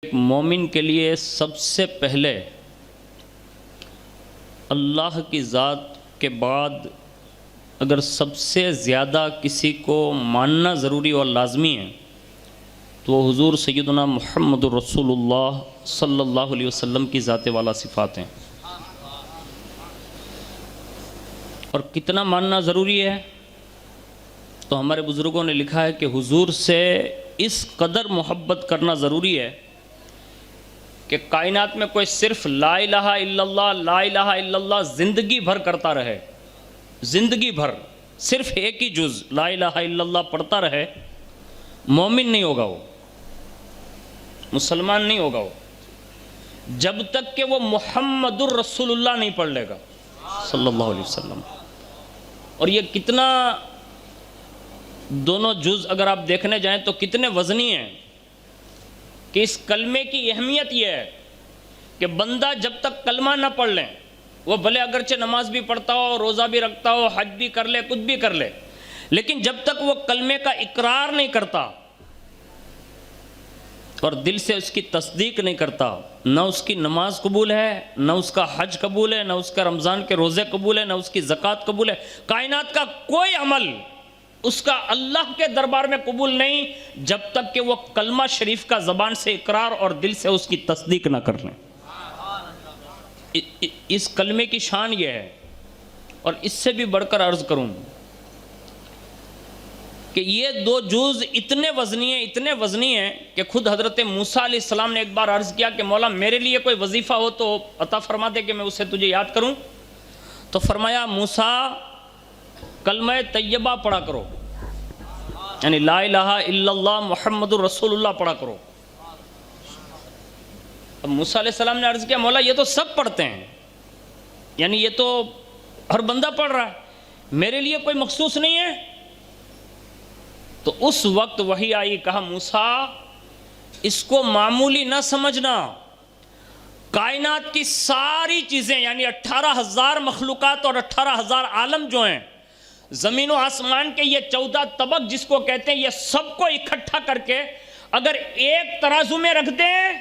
ایک مومن کے لیے سب سے پہلے اللہ کی ذات کے بعد اگر سب سے زیادہ کسی کو ماننا ضروری اور لازمی ہے تو وہ حضور سیدنا محمد رسول اللہ صلی اللہ علیہ وسلم کی ذات والا صفات ہیں۔ اور کتنا ماننا ضروری ہے تو ہمارے بزرگوں نے لکھا ہے کہ حضور سے اس قدر محبت کرنا ضروری ہے کہ کائنات میں کوئی صرف لا الہ الا اللہ لا الہ الا اللہ زندگی بھر کرتا رہے، زندگی بھر صرف ایک ہی جز لا الہ الا اللہ پڑھتا رہے، مومن نہیں ہوگا، وہ مسلمان نہیں ہوگا، وہ جب تک کہ وہ محمد الرسول اللہ نہیں پڑھ لے گا صلی اللہ علیہ وسلم۔ اور یہ کتنا دونوں جز اگر آپ دیکھنے جائیں تو کتنے وزنی ہیں کہ اس کلمے کی اہمیت یہ ہے کہ بندہ جب تک کلمہ نہ پڑھ لیں، وہ بھلے اگرچہ نماز بھی پڑھتا ہو، روزہ بھی رکھتا ہو، حج بھی کر لے، کچھ بھی کر لے، لیکن جب تک وہ کلمے کا اقرار نہیں کرتا اور دل سے اس کی تصدیق نہیں کرتا، نہ اس کی نماز قبول ہے، نہ اس کا حج قبول ہے، نہ اس کا رمضان کے روزے قبول ہے، نہ اس کی زکوٰۃ قبول ہے، کائنات کا کوئی عمل اس کا اللہ کے دربار میں قبول نہیں جب تک کہ وہ کلمہ شریف کا زبان سے اقرار اور دل سے اس کی تصدیق نہ کر لیں۔ اس کلمے کی شان یہ ہے۔ اور اس سے بھی بڑھ کر عرض کروں کہ یہ دو جز اتنے وزنی ہیں کہ خود حضرت موسیٰ علیہ السلام نے ایک بار عرض کیا کہ مولا میرے لیے کوئی وظیفہ ہو تو عطا فرما دے کہ میں اسے تجھے یاد کروں۔ تو فرمایا موسیٰ کلمہ طیبہ پڑھا کرو، یعنی لا الہ الا اللہ محمد الرسول اللہ پڑھا کرو۔ اب موسیٰ علیہ السلام نے عرض کیا مولا یہ تو سب پڑھتے ہیں، یعنی یہ تو ہر بندہ پڑھ رہا ہے، میرے لیے کوئی مخصوص نہیں ہے۔ تو اس وقت وحی آئی، کہا موسیٰ اس کو معمولی نہ سمجھنا، کائنات کی ساری چیزیں یعنی 18,000 مخلوقات اور 18,000 عالم جو ہیں، زمین و آسمان کے یہ 14 طبق جس کو کہتے ہیں، یہ سب کو اکٹھا کر کے اگر ایک ترازو میں رکھ دیں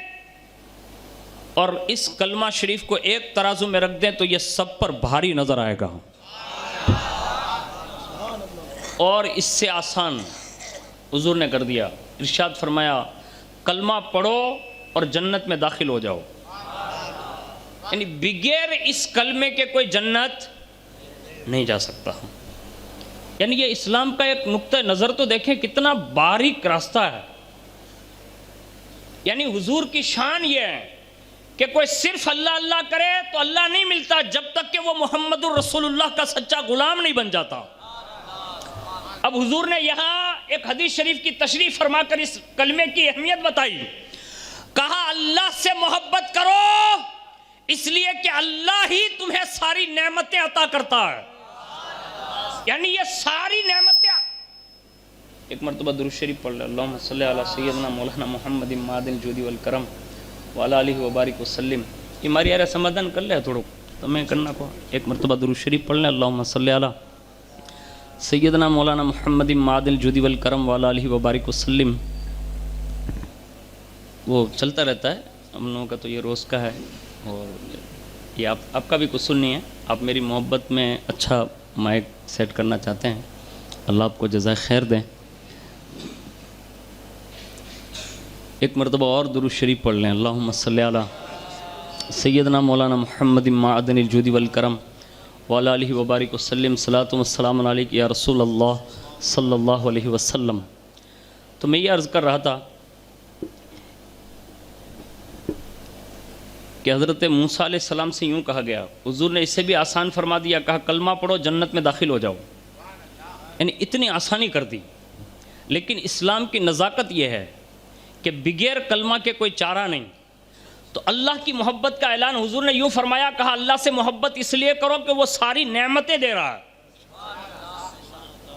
اور اس کلمہ شریف کو ایک ترازو میں رکھ دیں تو یہ سب پر بھاری نظر آئے گا۔ اور اس سے آسان حضور نے کر دیا، ارشاد فرمایا کلمہ پڑھو اور جنت میں داخل ہو جاؤ، یعنی بغیر اس کلمے کے کوئی جنت نہیں جا سکتا۔ یعنی یہ اسلام کا ایک نقطہ نظر تو دیکھیں کتنا باریک راستہ ہے۔ یعنی حضور کی شان یہ ہے کہ کوئی صرف اللہ اللہ کرے تو اللہ نہیں ملتا جب تک کہ وہ محمد الرسول اللہ کا سچا غلام نہیں بن جاتا۔ اب حضور نے یہاں ایک حدیث شریف کی تشریح فرما کر اس کلمے کی اہمیت بتائی، کہا اللہ سے محبت کرو اس لیے کہ اللہ ہی تمہیں ساری نعمتیں عطا کرتا ہے، یعنی یہ ساری نعمتیں۔ ایک مرتبہ درود شریف پڑھ لیں، اللہم صلی علی سیدنا مولانا محمد معدن الجود والکرم وعلی آلہ وبارک وسلم۔ یہ ماری یار سمادھن کر لے تھوڑو تو میں کرنا کو ایک مرتبہ درود شریف پڑھ لیں، اللہم صلی علی سیدنا مولانا محمد معدن الجود والکرم وعلی آلہ وبارک وسلم۔ وہ چلتا رہتا ہے، ہم لوگوں کا تو یہ روز کا ہے، اور یہ آپ کا بھی قصور نہیں ہے، آپ میری محبت میں اچھا مائک سیٹ کرنا چاہتے ہیں، اللہ آپ کو جزائے خیر دیں۔ ایک مرتبہ اور درود شریف پڑھ لیں، اللہم صلی علی سیدنا مولانا محمد معدن الجود والکرم وعلی آلہ وبارک وسلم، صلاۃ و السلام علیک یا رسول اللہ صلی اللہ علیہ وسلم۔ تو میں یہ عرض کر رہا تھا کہ حضرت موسیٰ علیہ السلام سے یوں کہا گیا، حضور نے اس سے بھی آسان فرما دیا، کہا کلمہ پڑھو جنت میں داخل ہو جاؤ، یعنی اتنی آسانی کر دی۔ لیکن اسلام کی نزاکت یہ ہے کہ بغیر کلمہ کے کوئی چارہ نہیں۔ تو اللہ کی محبت کا اعلان حضور نے یوں فرمایا، کہا اللہ سے محبت اس لیے کرو کہ وہ ساری نعمتیں دے رہا ہے،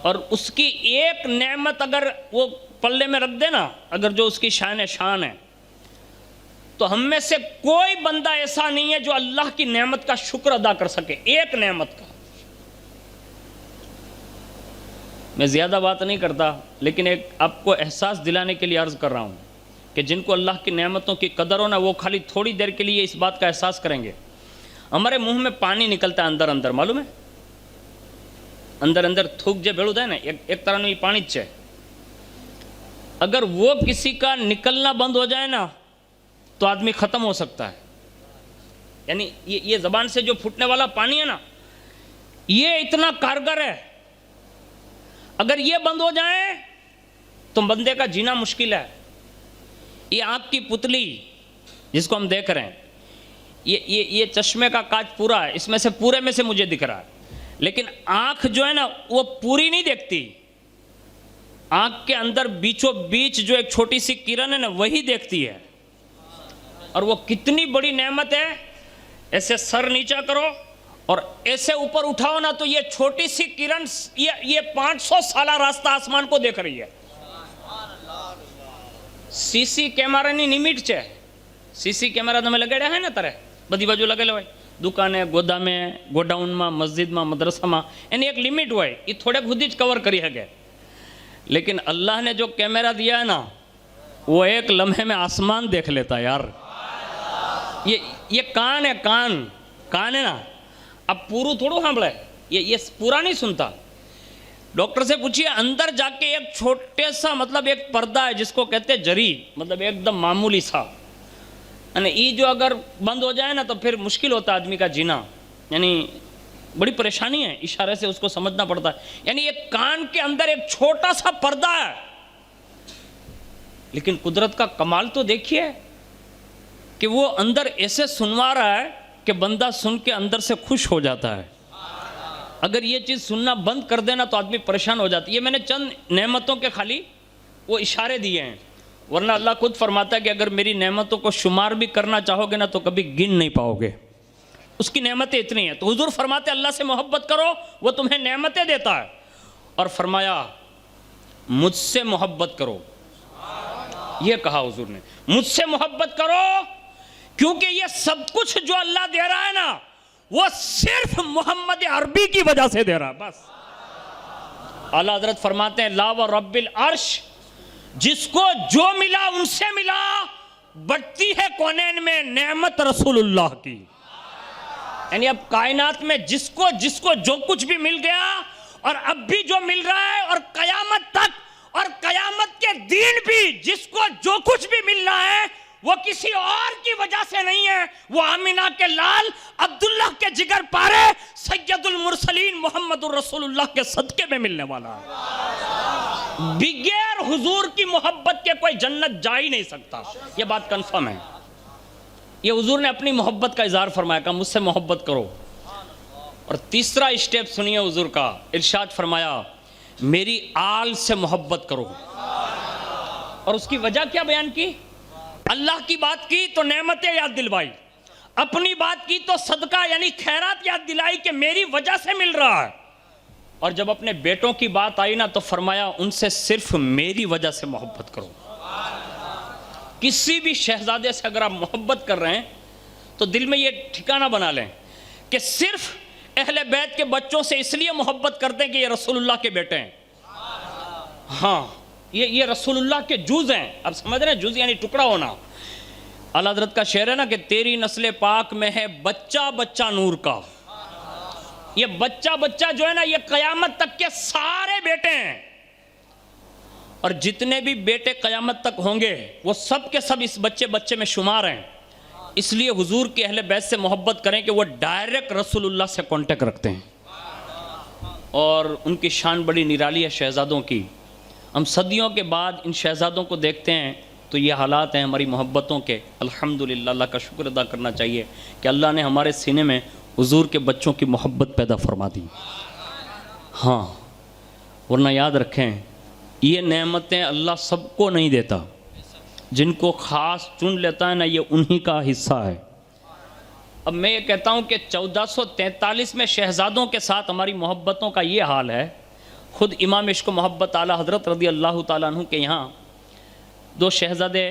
اور اس کی ایک نعمت اگر وہ پلے میں رکھ دے نا، اگر جو اس کی شان ہے، تو ہم میں سے کوئی بندہ ایسا نہیں ہے جو اللہ کی نعمت کا شکر ادا کر سکے، ایک نعمت کا۔ میں زیادہ بات نہیں کرتا، لیکن ایک آپ کو احساس دلانے کے لیے عرض کر رہا ہوں کہ جن کو اللہ کی نعمتوں کی قدر ہو نا وہ خالی تھوڑی دیر کے لیے اس بات کا احساس کریں گے. ہمارے منہ میں پانی نکلتا ہے اندر اندر, معلوم ہے, اندر اندر تھوک جو بھیڑ ہے نا ایک طرح نہیں پانی چھ, اگر وہ کسی کا نکلنا بند ہو جائے نا تو آدمی ختم ہو سکتا ہے. یعنی یہ زبان سے جو پھوٹنے والا پانی ہے نا یہ اتنا کارگر ہے, اگر یہ بند ہو جائے تو بندے کا جینا مشکل ہے. یہ آنکھ کی پتلی جس کو ہم دیکھ رہے ہیں, یہ چشمے کا کاچ پورا ہے, اس میں سے پورے میں سے مجھے دکھ رہا ہے, لیکن آنکھ جو ہے نا وہ پوری نہیں دیکھتی. آنکھ کے اندر بیچوں بیچ جو ایک چھوٹی سی کرن ہے نا وہی دیکھتی ہے, اور وہ کتنی بڑی نعمت ہے. ایسے سر نیچا کرو اور ایسے اوپر اٹھاؤ نا تو یہ چھوٹی سی کرن یہ 500 سالہ راستہ آسمان کو دیکھ رہی ہے. سی سی کیمرہ نہیں نمیٹ چھے, سی سی کیمرہ تو میں لگے رہے ہیں نا ترے بધી બાજુ લગેલો હોય, દુકાને, ગોદામે, ગોડાઉનમાં, મસ્જિદમાં, મદ્રસામાં, એની એક લિમિટ હોય, એ થોડેક સુધી જ કવર કરી શકે. لیکن اللہ نے جو کیمرہ دیا ہے نا وہ ایک لمحے میں آسمان دیکھ لیتا ہے یار. یہ کان ہے, کان ہے نا, اب پورو تھوڑو ہمبڑے, یہ پورا نہیں سنتا. ڈاکٹر سے پوچھئے اندر جا کے ایک چھوٹے سا مطلب ایک پردہ ہے جس کو کہتے ہیں جری, مطلب ایک دم معمولی سا, یعنی یہ جو اگر بند ہو جائے نا تو پھر مشکل ہوتا ہے آدمی کا جینا, یعنی بڑی پریشانی ہے, اشارے سے اس کو سمجھنا پڑتا ہے. یعنی ایک کان کے اندر ایک چھوٹا سا پردہ ہے, لیکن قدرت کا کمال تو دیکھیے کہ وہ اندر ایسے سنوا رہا ہے کہ بندہ سن کے اندر سے خوش ہو جاتا ہے. اگر یہ چیز سننا بند کر دینا تو آدمی پریشان ہو جاتا ہے. یہ میں نے چند نعمتوں کے خالی وہ اشارے دیے ہیں, ورنہ اللہ خود فرماتا ہے کہ اگر میری نعمتوں کو شمار بھی کرنا چاہو گے نا تو کبھی گن نہیں پاؤ گے, اس کی نعمتیں اتنی ہیں. تو حضور فرماتے اللہ سے محبت کرو وہ تمہیں نعمتیں دیتا ہے, اور فرمایا مجھ سے محبت کرو, یہ کہا حضور نے, مجھ سے محبت کرو کیونکہ یہ سب کچھ جو اللہ دے رہا ہے نا وہ صرف محمد عربی کی وجہ سے دے رہا ہے بس. اعلیٰ حضرت فرماتے ہیں لا و رب العرش, جس کو جو ملا ان سے ملا, بڑھتی ہے کونین میں نعمت رسول اللہ کی. یعنی اب کائنات میں جس کو جو کچھ بھی مل گیا اور اب بھی جو مل رہا ہے اور قیامت تک اور قیامت کے دین بھی جس کو جو کچھ بھی مل رہا ہے وہ کسی اور کی وجہ سے نہیں ہے, وہ آمینہ کے لال عبداللہ کے جگر پارے سید المرسلین محمد الرسول اللہ کے صدقے میں ملنے والا ہے. بغیر حضور کی محبت کے کوئی جنت جا ہی نہیں سکتا, یہ بات کنفرم ہے. یہ حضور نے اپنی محبت کا اظہار فرمایا, کہا مجھ سے محبت کرو. اور تیسرا اسٹیپ سنیے حضور کا, ارشاد فرمایا میری آل سے محبت کرو. اور اس کی وجہ کیا بیان کی؟ اللہ کی بات کی تو نعمتیں یاد دلوائی, اپنی بات کی تو صدقہ یعنی خیرات یاد دلائی کہ میری وجہ سے مل رہا ہے. اور جب اپنے بیٹوں کی بات آئی نا تو فرمایا ان سے صرف میری وجہ سے محبت کرو. کسی بھی شہزادے سے اگر آپ محبت کر رہے ہیں تو دل میں یہ ٹھکانہ بنا لیں کہ صرف اہل بیت کے بچوں سے اس لیے محبت کرتے ہیں کہ یہ رسول اللہ کے بیٹے ہیں. ہاں یہ رسول اللہ کے جوز ہیں. اب سمجھ رہے ہیں, جوز یعنی ٹکڑا ہونا. اعلیٰ حضرت کا شعر ہے نا کہ تیری نسل پاک میں ہے بچہ بچہ نور کا. یہ بچہ بچہ جو ہے نا یہ قیامت تک کے سارے بیٹے ہیں, اور جتنے بھی بیٹے قیامت تک ہوں گے وہ سب کے سب اس بچے میں شمار ہیں. اس لیے حضور کے اہل بیت سے محبت کریں کہ وہ ڈائریکٹ رسول اللہ سے کانٹیکٹ رکھتے ہیں, اور ان کی شان بڑی نرالی ہے شہزادوں کی. ہم صدیوں کے بعد ان شہزادوں کو دیکھتے ہیں تو یہ حالات ہیں ہماری محبتوں کے. الحمدللہ اللہ کا شکر ادا کرنا چاہیے کہ اللہ نے ہمارے سینے میں حضور کے بچوں کی محبت پیدا فرما دی. ہاں ورنہ یاد رکھیں یہ نعمتیں اللہ سب کو نہیں دیتا, جن کو خاص چن لیتا ہے نا یہ انہی کا حصہ ہے. اب میں یہ کہتا ہوں کہ 1443 میں شہزادوں کے ساتھ ہماری محبتوں کا یہ حال ہے. خود امام عشق و محبت اعلیٰ حضرت رضی اللہ تعالیٰ عنہ کے یہاں 2 شہزادے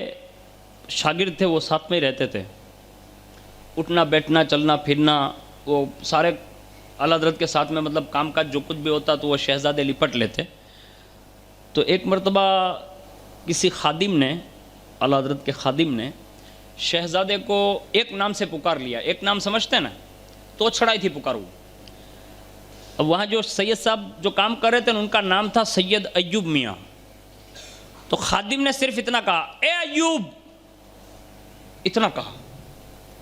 شاگرد تھے, وہ ساتھ میں ہی رہتے تھے. اٹھنا بیٹھنا چلنا پھرنا وہ سارے اعلیٰ حضرت کے ساتھ میں, مطلب کام کاج جو کچھ بھی ہوتا تو وہ شہزادے لپٹ لیتے. تو ایک مرتبہ کسی خادم نے اعلیٰ حضرت کے خادم نے شہزادے کو ایک نام سے پکار لیا. ایک نام سمجھتے ہیں نا, تو چھڑائی تھی پکار وہ. اب وہاں جو سید صاحب جو کام کر رہے تھے ان کا نام تھا سید ایوب میاں. تو خادم نے صرف اتنا کہا, اے ایوب, اتنا کہا.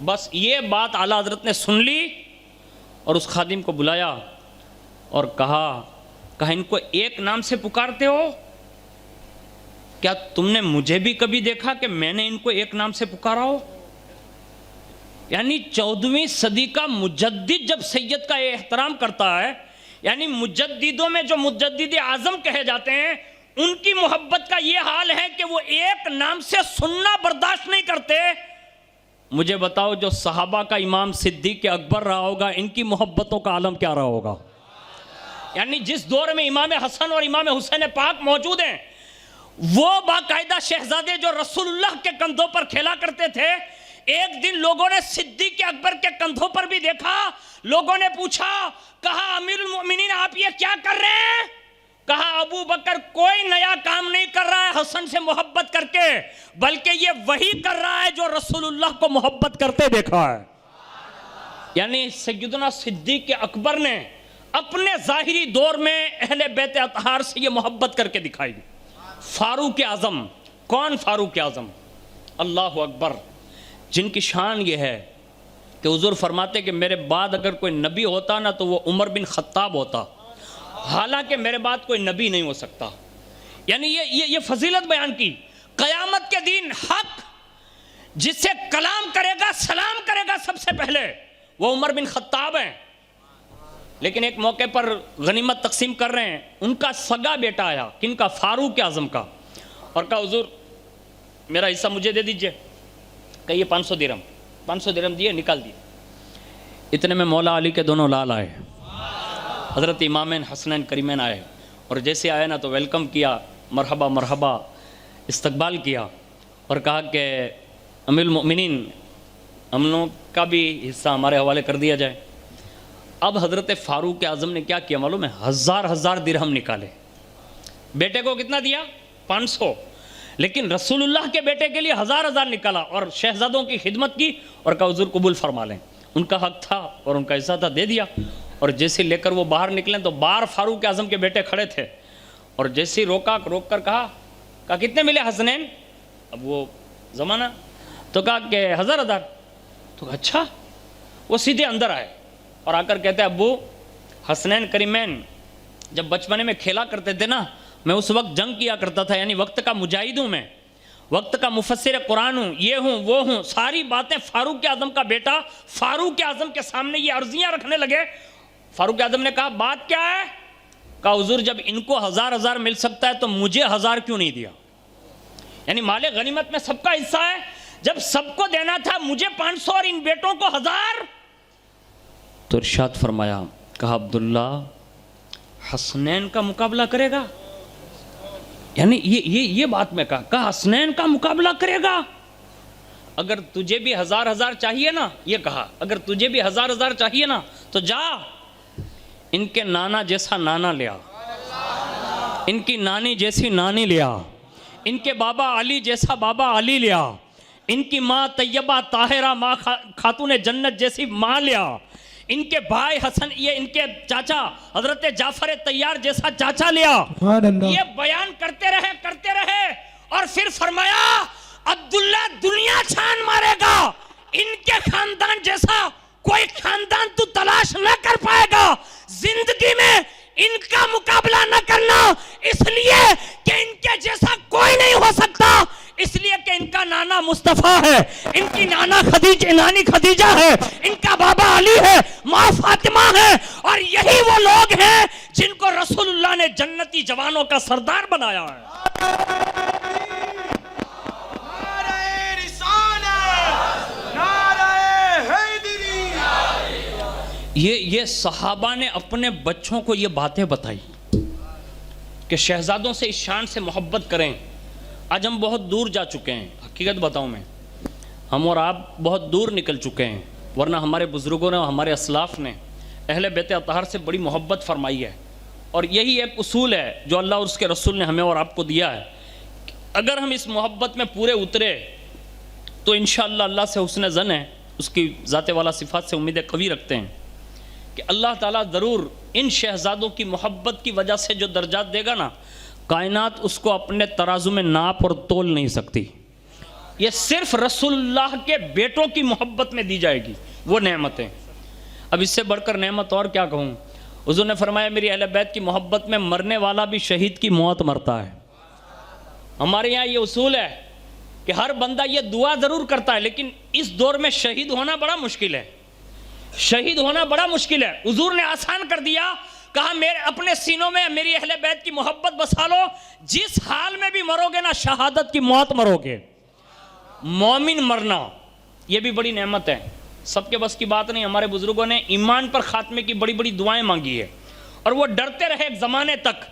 بس یہ بات اعلیٰ حضرت نے سن لی اور اس خادم کو بلایا اور کہا ان کو ایک نام سے پکارتے ہو؟ کیا تم نے مجھے بھی کبھی دیکھا کہ میں نے ان کو ایک نام سے پکارا ہو؟ یعنی 14ویں صدی کا مجدد جب سید کا یہ احترام کرتا ہے, یعنی مجددوں میں جو مجدد اعظم کہے جاتے ہیں ان کی محبت کا یہ حال ہے کہ وہ ایک نام سے سننا برداشت نہیں کرتے. مجھے بتاؤ جو صحابہ کا امام صدیق اکبر رہا ہوگا, ان کی محبتوں کا عالم کیا رہا ہوگا؟ یعنی جس دور میں امام حسن اور امام حسین پاک موجود ہیں, وہ باقاعدہ شہزادے جو رسول اللہ کے کندھوں پر کھیلا کرتے تھے, ایک دن لوگوں نے صدیق اکبر کے کندھوں پر بھی دیکھا. لوگوں نے پوچھا, کہا امیر المؤمنین آپ یہ کیا کر رہے ہیں؟ کہا ابو بکر کوئی نیا کام نہیں کر رہا ہے حسن سے محبت کر کے, بلکہ یہ وہی کر رہا ہے جو رسول اللہ کو محبت کرتے دیکھا ہے. یعنی سیدنا صدیق اکبر نے اپنے ظاہری دور میں اہل بیت اطہار سے یہ محبت کر کے دکھائی. فاروق اعظم, کون فاروق اعظم؟ اللہ اکبر, جن کی شان یہ ہے کہ حضور فرماتے کہ میرے بعد اگر کوئی نبی ہوتا نا تو وہ عمر بن خطاب ہوتا, حالانکہ میرے بعد کوئی نبی نہیں ہو سکتا. یعنی یہ فضیلت بیان کی. قیامت کے دن حق جس سے کلام کرے گا, سلام کرے گا سب سے پہلے, وہ عمر بن خطاب ہیں. لیکن ایک موقع پر غنیمت تقسیم کر رہے ہیں, ان کا سگا بیٹا آیا, کن کا؟ فاروق اعظم کا, اور کہا حضور میرا حصہ مجھے دے دیجئے. کہیے 500 درہم دیے, نکال دیے. اتنے میں مولا علی کے دونوں لال آئے, حضرت امامین حسنین کریمین آئے, اور جیسے آئے نا تو ویلکم کیا, مرحبا مرحبا استقبال کیا, اور کہا کہ امیر المؤمنین ہم لوگ کا بھی حصہ ہمارے حوالے کر دیا جائے. اب حضرت فاروق اعظم نے کیا کیا معلوم ہے؟ 1000 درہم نکالے. بیٹے کو کتنا دیا؟ 500. لیکن رسول اللہ کے بیٹے کے لیے 1000 نکالا اور شہزادوں کی خدمت کی, اور کہا حضور قبول فرما لیں. ان کا حق تھا اور ان کا حصہ تھا, دے دیا. اور جیسے لے کر وہ باہر نکلیں تو باہر فاروق اعظم کے بیٹے کھڑے تھے, اور جیسے روک کر کہا کتنے ملے حسنین؟ اب وہ زمانہ تو کہا کہ 1000. تو اچھا. وہ سیدھے اندر آئے اور آ کر کہتے ہیں ابو حسنین کریمین جب بچپنے میں کھیلا کرتے تھے نا, میں اس وقت جنگ کیا کرتا تھا, یعنی وقت کا مجاہد ہوں, میں وقت کا مفسر قرآن ہوں, یہ ہوں وہ ہوں. ساری باتیں فاروق اعظم کا بیٹا فاروق اعظم کے سامنے یہ عرضیاں رکھنے لگے. فاروق اعظم نے کہا بات کیا ہے؟ کہا حضور جب ان کو 1000 مل سکتا ہے تو مجھے 1000 کیوں نہیں دیا؟ یعنی مال غنیمت میں سب کا حصہ ہے, جب سب کو دینا تھا مجھے 500 اور ان بیٹوں کو 1000. تو ارشاد فرمایا, کہا عبداللہ حسنین کا مقابلہ کرے گا؟ یعنی یہ بات میں کہا حسنین کا مقابلہ کرے گا؟ اگر تجھے بھی 1000 چاہیے نا, یہ کہا اگر تجھے بھی 1000 چاہیے نا تو جا ان کے نانا جیسا نانا لیا, ان کی نانی جیسی نانی لیا, ان کے بابا علی جیسا بابا علی لیا, ان کی ماں طیبہ طاہرہ ماں خاتون جنت جیسی ماں لیا, ان کے بھائی حسن یہ ان کے چاچا حضرت جعفر طیار جیسا چاچا لیا. یہ بیان کرتے رہے اور پھر فرمایا عبداللہ دنیا چھان مارے گا, ان کے خاندان جیسا کوئی خاندان تو تلاش نہ کر پائے گا زندگی میں. ان کا مقابلہ نہ کرنا اس لیے کہ ان کے جیسا کوئی نہیں ہو سکتا, اس لیے کہ ان کا نانا مصطفیٰ ہے, ان کی نانی خدیجہ ہے, ان کا بابا علی ہے, ماں فاطمہ ہے, اور یہی وہ لوگ ہیں جن کو رسول اللہ نے جنتی جوانوں کا سردار بنایا ہے. یہ صحابہ نے اپنے بچوں کو یہ باتیں بتائی کہ شہزادوں سے اس شان سے محبت کریں. آج ہم بہت دور جا چکے ہیں, حقیقت بتاؤں میں, ہم اور آپ بہت دور نکل چکے ہیں, ورنہ ہمارے بزرگوں نے ہمارے اسلاف نے اہل بیت اطہار سے بڑی محبت فرمائی ہے. اور یہی ایک اصول ہے جو اللہ اور اس کے رسول نے ہمیں اور آپ کو دیا ہے. اگر ہم اس محبت میں پورے اترے تو انشاءاللہ اللہ سے حسن ظن ہے، اس کی ذات والا صفات سے امید قوی رکھتے ہیں کہ اللہ تعالیٰ ضرور ان شہزادوں کی محبت کی وجہ سے جو درجات دے گا نا، کائنات اس کو اپنے ترازو میں ناپ اور تول نہیں سکتی. یہ صرف رسول اللہ کے بیٹوں کی محبت میں دی جائے گی وہ نعمتیں. اب اس سے بڑھ کر نعمت اور کیا کہوں. حضور نے فرمایا میری اہل بیت کی محبت میں مرنے والا بھی شہید کی موت مرتا ہے. ہمارے یہاں یہ اصول ہے کہ ہر بندہ یہ دعا ضرور کرتا ہے، لیکن اس دور میں شہید ہونا بڑا مشکل ہے. شہید ہونا بڑا مشکل ہے. حضور نے آسان کر دیا، کہا میرے اپنے سینوں میں میری اہل بیت کی محبت بسا لو، جس حال میں بھی مرو گے نا شہادت کی موت مرو گے. مومن مرنا یہ بھی بڑی نعمت ہے، سب کے بس کی بات نہیں. ہمارے بزرگوں نے ایمان پر خاتمے کی بڑی بڑی دعائیں مانگی ہے، اور وہ ڈرتے رہے ایک زمانے تک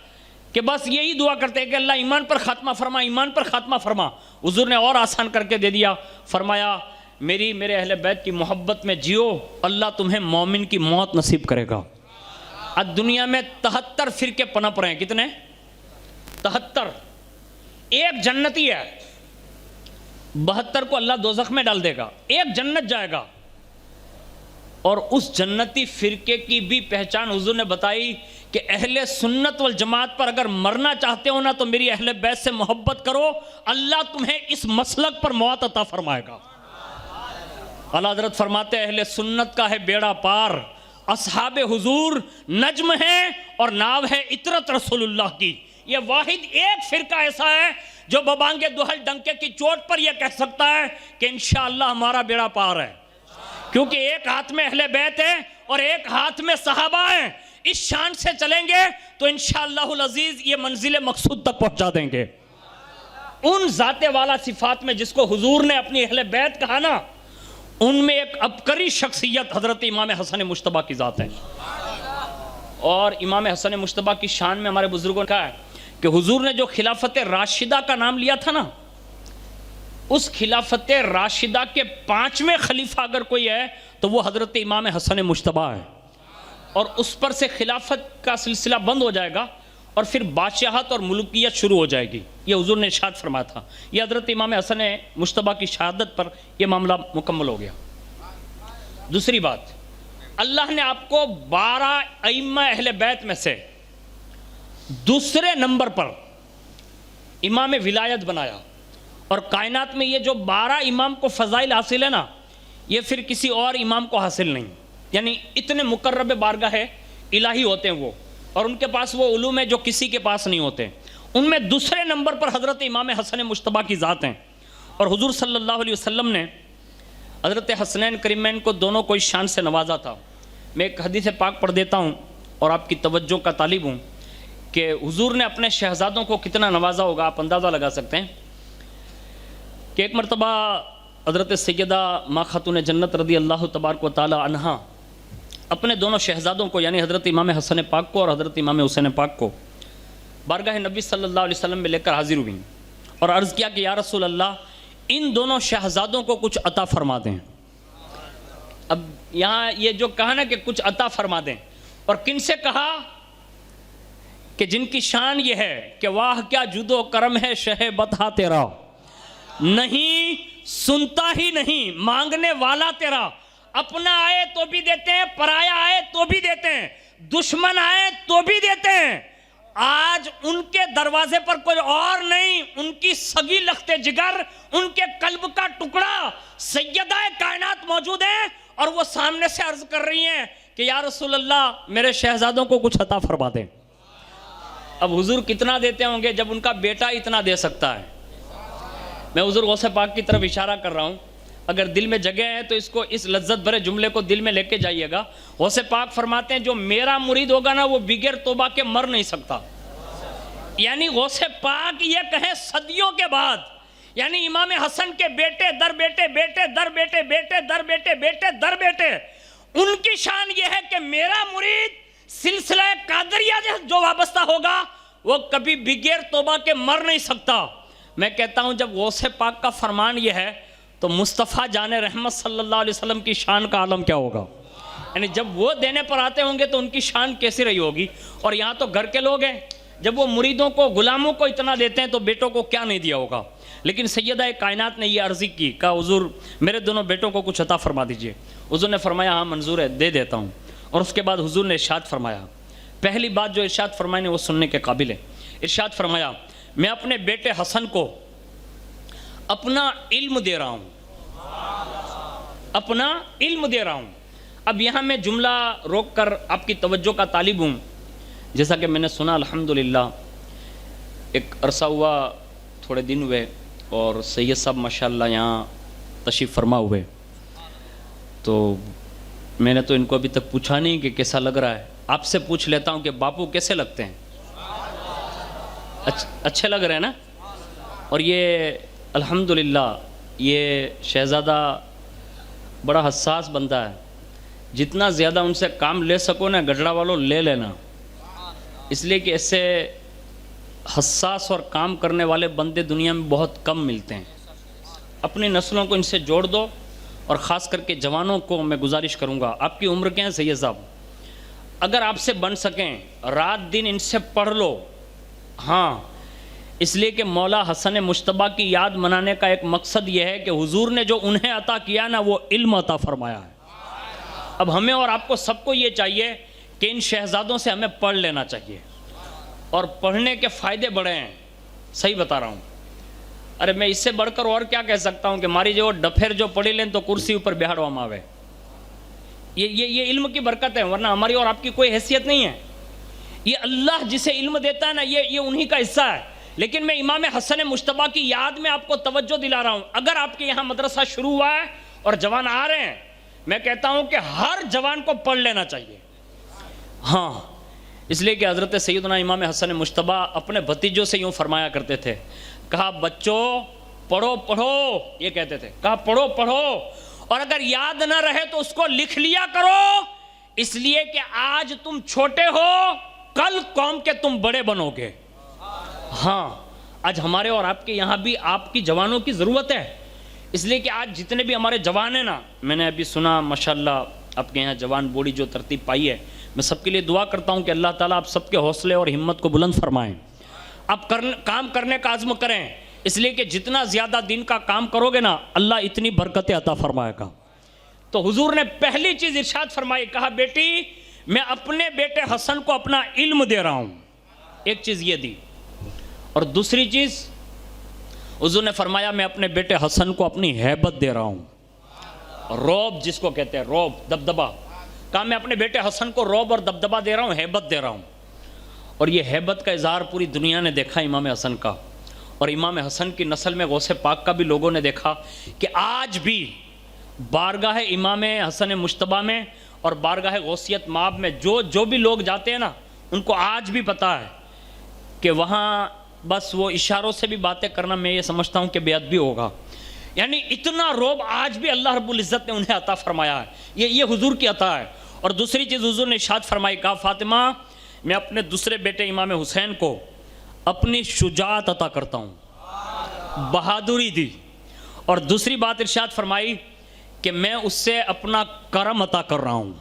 کہ بس یہی دعا کرتے ہیں کہ اللہ ایمان پر خاتمہ فرما، ایمان پر خاتمہ فرما. حضور نے اور آسان کر کے دے دیا، فرمایا میرے اہل بیت کی محبت میں جیو، اللہ تمہیں مومن کی موت نصیب کرے گا. اب دنیا میں 73 فرقے پنپ رہے ہیں. کتنے؟ 73. ایک جنتی ہے، 72 کو اللہ دوزخ میں ڈال دے گا، ایک جنت جائے گا. اور اس جنتی فرقے کی بھی پہچان حضور نے بتائی کہ اہل سنت والجماعت پر اگر مرنا چاہتے ہو نا تو میری اہل بیت سے محبت کرو، اللہ تمہیں اس مسلک پر موت عطا فرمائے گا. اعلیٰ حضرت فرماتے ہیں اہل سنت کا ہے بیڑا پار، اصحاب حضور نجم ہے اور ناو ہے عطرت رسول اللہ کی. یہ واحد ایک فرقہ ایسا ہے جو ببانگے دہل ڈنکے کی چوٹ پر یہ کہہ سکتا ہے کہ انشاءاللہ ہمارا بیڑا پار ہے، کیونکہ ایک ہاتھ میں اہل بیت ہے اور ایک ہاتھ میں صحابہ ہیں. اس شان سے چلیں گے تو انشاءاللہ العزیز یہ منزل مقصود تک پہنچا دیں گے. ان ذات والا صفات میں جس کو حضور نے اپنی اہل بیت کہا نا، ان میں ایک عبقری شخصیت حضرت امام حسن مجتبیٰ کی ذات ہے. اور امام حسن مجتبیٰ کی شان میں ہمارے بزرگوں نے کہا ہے کہ حضور نے جو خلافت راشدہ کا نام لیا تھا نا، اس خلافت راشدہ کے 5ویں خلیفہ اگر کوئی ہے تو وہ حضرت امام حسن مجتبیٰ ہے. اور اس پر سے خلافت کا سلسلہ بند ہو جائے گا اور پھر بادشاہت اور ملکیت شروع ہو جائے گی. یہ حضور نے ارشاد فرمایا تھا. یہ حضرت امام حسن مجتبیٰ کی شہادت پر یہ معاملہ مکمل ہو گیا. دوسری بات، اللہ نے آپ کو 12 ائمہ اہل بیت میں سے دوسرے نمبر پر امام ولایت بنایا. اور کائنات میں یہ جو 12 امام کو فضائل حاصل ہے نا، یہ پھر کسی اور امام کو حاصل نہیں. یعنی اتنے مقرب بارگاہ الہی ہوتے ہیں وہ، اور ان کے پاس وہ علوم ہے جو کسی کے پاس نہیں ہوتے. ان میں دوسرے نمبر پر حضرت امام حسن مجتبیٰ کی ذات ہیں. اور حضور صلی اللہ علیہ وسلم نے حضرت حسنین کریمین کو دونوں کو اس شان سے نوازا تھا. میں ایک حدیث پاک پڑھ دیتا ہوں اور آپ کی توجہ کا طالب ہوں کہ حضور نے اپنے شہزادوں کو کتنا نوازا ہوگا. آپ اندازہ لگا سکتے ہیں کہ ایک مرتبہ حضرت سیدہ ماں خاتون جنت رضی اللہ تبارک و تعالی عنہا اپنے دونوں شہزادوں کو یعنی حضرت امام حسن پاک کو اور حضرت امام حسین پاک کو بارگاہ نبی صلی اللہ علیہ وسلم میں لے کر حاضر ہوئیں اور عرض کیا کہ یا رسول اللہ ان دونوں شہزادوں کو کچھ عطا فرما دیں. اب یہاں یہ جو کہا نا کہ کچھ عطا فرما دیں، اور کن سے کہا کہ جن کی شان یہ ہے کہ واہ کیا جود و کرم ہے شہ بطحا تیرا، نہیں سنتا ہی نہیں مانگنے والا تیرا. اپنا آئے تو بھی دیتے ہیں، پرایا آئے تو بھی دیتے ہیں، دشمن آئے تو بھی دیتے ہیں. آج ان کے دروازے پر کوئی اور نہیں، ان کی سگی لخت جگر، ان کے قلب کا ٹکڑا سیدہ کائنات موجود ہیں، اور وہ سامنے سے عرض کر رہی ہیں کہ یا رسول اللہ میرے شہزادوں کو کچھ عطا فرما دیں. اب حضور کتنا دیتے ہوں گے جب ان کا بیٹا اتنا دے سکتا ہے. میں حضور غوث پاک کی طرف اشارہ کر رہا ہوں، اگر دل میں جگہ ہے تو اس لذت بھرے جملے کو دل میں لے کے جائیے گا. غوث پاک فرماتے ہیں جو میرا مرید ہوگا نا وہ بغیر توبہ کے مر نہیں سکتا. یعنی غوث پاک یہ کہیں صدیوں کے بعد، یعنی امام حسن کے بیٹے در بیٹے بیٹے در بیٹے بیٹے در بیٹے بیٹے در بیٹے، ان کی شان یہ ہے کہ میرا مرید سلسلہ قادریہ جو وابستہ ہوگا وہ کبھی بغیر توبہ کے مر نہیں سکتا. میں کہتا ہوں جب غوث پاک کا فرمان یہ ہے تو مصطفیٰ جان رحمت صلی اللہ علیہ وسلم کی شان کا عالم کیا ہوگا. یعنی جب وہ دینے پر آتے ہوں گے تو ان کی شان کیسی رہی ہوگی. اور یہاں تو گھر کے لوگ ہیں، جب وہ مریدوں کو غلاموں کو اتنا دیتے ہیں تو بیٹوں کو کیا نہیں دیا ہوگا. لیکن سیدہ کائنات نے یہ عرضی کی, کہا حضور میرے دونوں بیٹوں کو کچھ عطا فرما دیجئے. حضور نے فرمایا ہاں منظور ہے, دے دیتا ہوں. اور اس کے بعد حضور نے ارشاد فرمایا, پہلی بات جو ارشاد فرمائے نے وہ سننے کے قابل ہے. ارشاد فرمایا میں اپنے بیٹے حسن کو اپنا علم دے رہا ہوں, اپنا علم دے رہا ہوں. اب یہاں میں جملہ روک کر آپ کی توجہ کا طالب ہوں. جیسا کہ میں نے سنا الحمدللہ ایک عرصہ ہوا, تھوڑے دن ہوئے, اور سید صاحب ماشاءاللہ یہاں تشریف فرما ہوئے. تو میں نے تو ان کو ابھی تک پوچھا نہیں کہ کیسا لگ رہا ہے. آپ سے پوچھ لیتا ہوں کہ باپو کیسے لگتے ہیں؟ اچھے لگ رہے ہیں نا. اور یہ الحمدللہ یہ شہزادہ بڑا حساس بندہ ہے. جتنا زیادہ ان سے کام لے سکو نا گجرا والوں لے لینا, اس لیے کہ اس سے حساس اور کام کرنے والے بندے دنیا میں بہت کم ملتے ہیں. اپنی نسلوں کو ان سے جوڑ دو, اور خاص کر کے جوانوں کو میں گزارش کروں گا, آپ کی عمر کیا ہے سید صاحب, اگر آپ سے بن سکیں رات دن ان سے پڑھ لو. ہاں, اس لیے کہ مولا حسن مجتبیٰ کی یاد منانے کا ایک مقصد یہ ہے کہ حضور نے جو انہیں عطا کیا نا وہ علم عطا فرمایا ہے. اب ہمیں اور آپ کو سب کو یہ چاہیے کہ ان شہزادوں سے ہمیں پڑھ لینا چاہیے, اور پڑھنے کے فائدے بڑے ہیں. صحیح بتا رہا ہوں. ارے میں اس سے بڑھ کر اور کیا کہہ سکتا ہوں کہ ہماری جو ڈفیر جو پڑھی لیں تو کرسی اوپر بہاڑوا ماوے. یہ علم کی برکت ہے, ورنہ ہماری اور آپ کی کوئی حیثیت نہیں ہے. یہ اللہ جسے علم دیتا ہے نا یہ انہی کا حصہ ہے. لیکن میں امام حسن مجتبیٰ کی یاد میں آپ کو توجہ دلا رہا ہوں. اگر آپ کے یہاں مدرسہ شروع ہوا ہے اور جوان آ رہے ہیں, میں کہتا ہوں کہ ہر جوان کو پڑھ لینا چاہیے. ہاں, اس لیے کہ حضرت سیدنا امام حسن مجتبیٰ اپنے بھتیجوں سے یوں فرمایا کرتے تھے, کہا بچوں پڑھو پڑھو, یہ کہتے تھے, کہا پڑھو پڑھو, اور اگر یاد نہ رہے تو اس کو لکھ لیا کرو, اس لیے کہ آج تم چھوٹے ہو, کل قوم کے تم بڑے بنو گے. ہاں, آج ہمارے اور آپ کے یہاں بھی آپ کی جوانوں کی ضرورت ہے. اس لیے کہ آج جتنے بھی ہمارے جوان ہیں نا, میں نے ابھی سنا ماشاءاللہ آپ کے یہاں جوان بوڑھی جو ترتیب پائی ہے, میں سب کے لیے دعا کرتا ہوں کہ اللہ تعالیٰ آپ سب کے حوصلے اور ہمت کو بلند فرمائیں. آپ کام کرنے کا عزم کریں, اس لیے کہ جتنا زیادہ دین کا کام کرو گے نا اللہ اتنی برکتیں عطا فرمائے گا. تو حضور نے پہلی چیز ارشاد فرمائی, کہا بیٹی میں اپنے بیٹے حسن کو اپنا علم دے رہا ہوں. ایک چیز یہ دی, اور دوسری چیز حضور نے فرمایا میں اپنے بیٹے حسن کو اپنی ہیبت دے رہا ہوں. روب جس کو کہتے ہیں, روب دبدبہ, کہا میں اپنے بیٹے حسن کو روب اور دبدبہ دے رہا ہوں, ہیبت دے رہا ہوں. اور یہ ہیبت کا اظہار پوری دنیا نے دیکھا امام حسن کا, اور امام حسن کی نسل میں غوث پاک کا بھی لوگوں نے دیکھا کہ آج بھی بارگاہ امام حسن مجتبیٰ میں اور بارگاہ غوثیت مآب میں جو بھی لوگ جاتے ہیں نا, ان کو آج بھی پتہ ہے کہ وہاں بس وہ اشاروں سے بھی باتیں کرنا میں یہ سمجھتا ہوں کہ بے ادبی ہوگا. یعنی اتنا روب آج بھی اللہ رب العزت نے انہیں عطا فرمایا ہے. یہ حضور کی عطا ہے. اور دوسری چیز حضور نے ارشاد فرمائی, کہا فاطمہ میں اپنے دوسرے بیٹے امام حسین کو اپنی شجاعت عطا کرتا ہوں, بہادری دی. اور دوسری بات ارشاد فرمائی کہ میں اس سے اپنا کرم عطا کر رہا ہوں.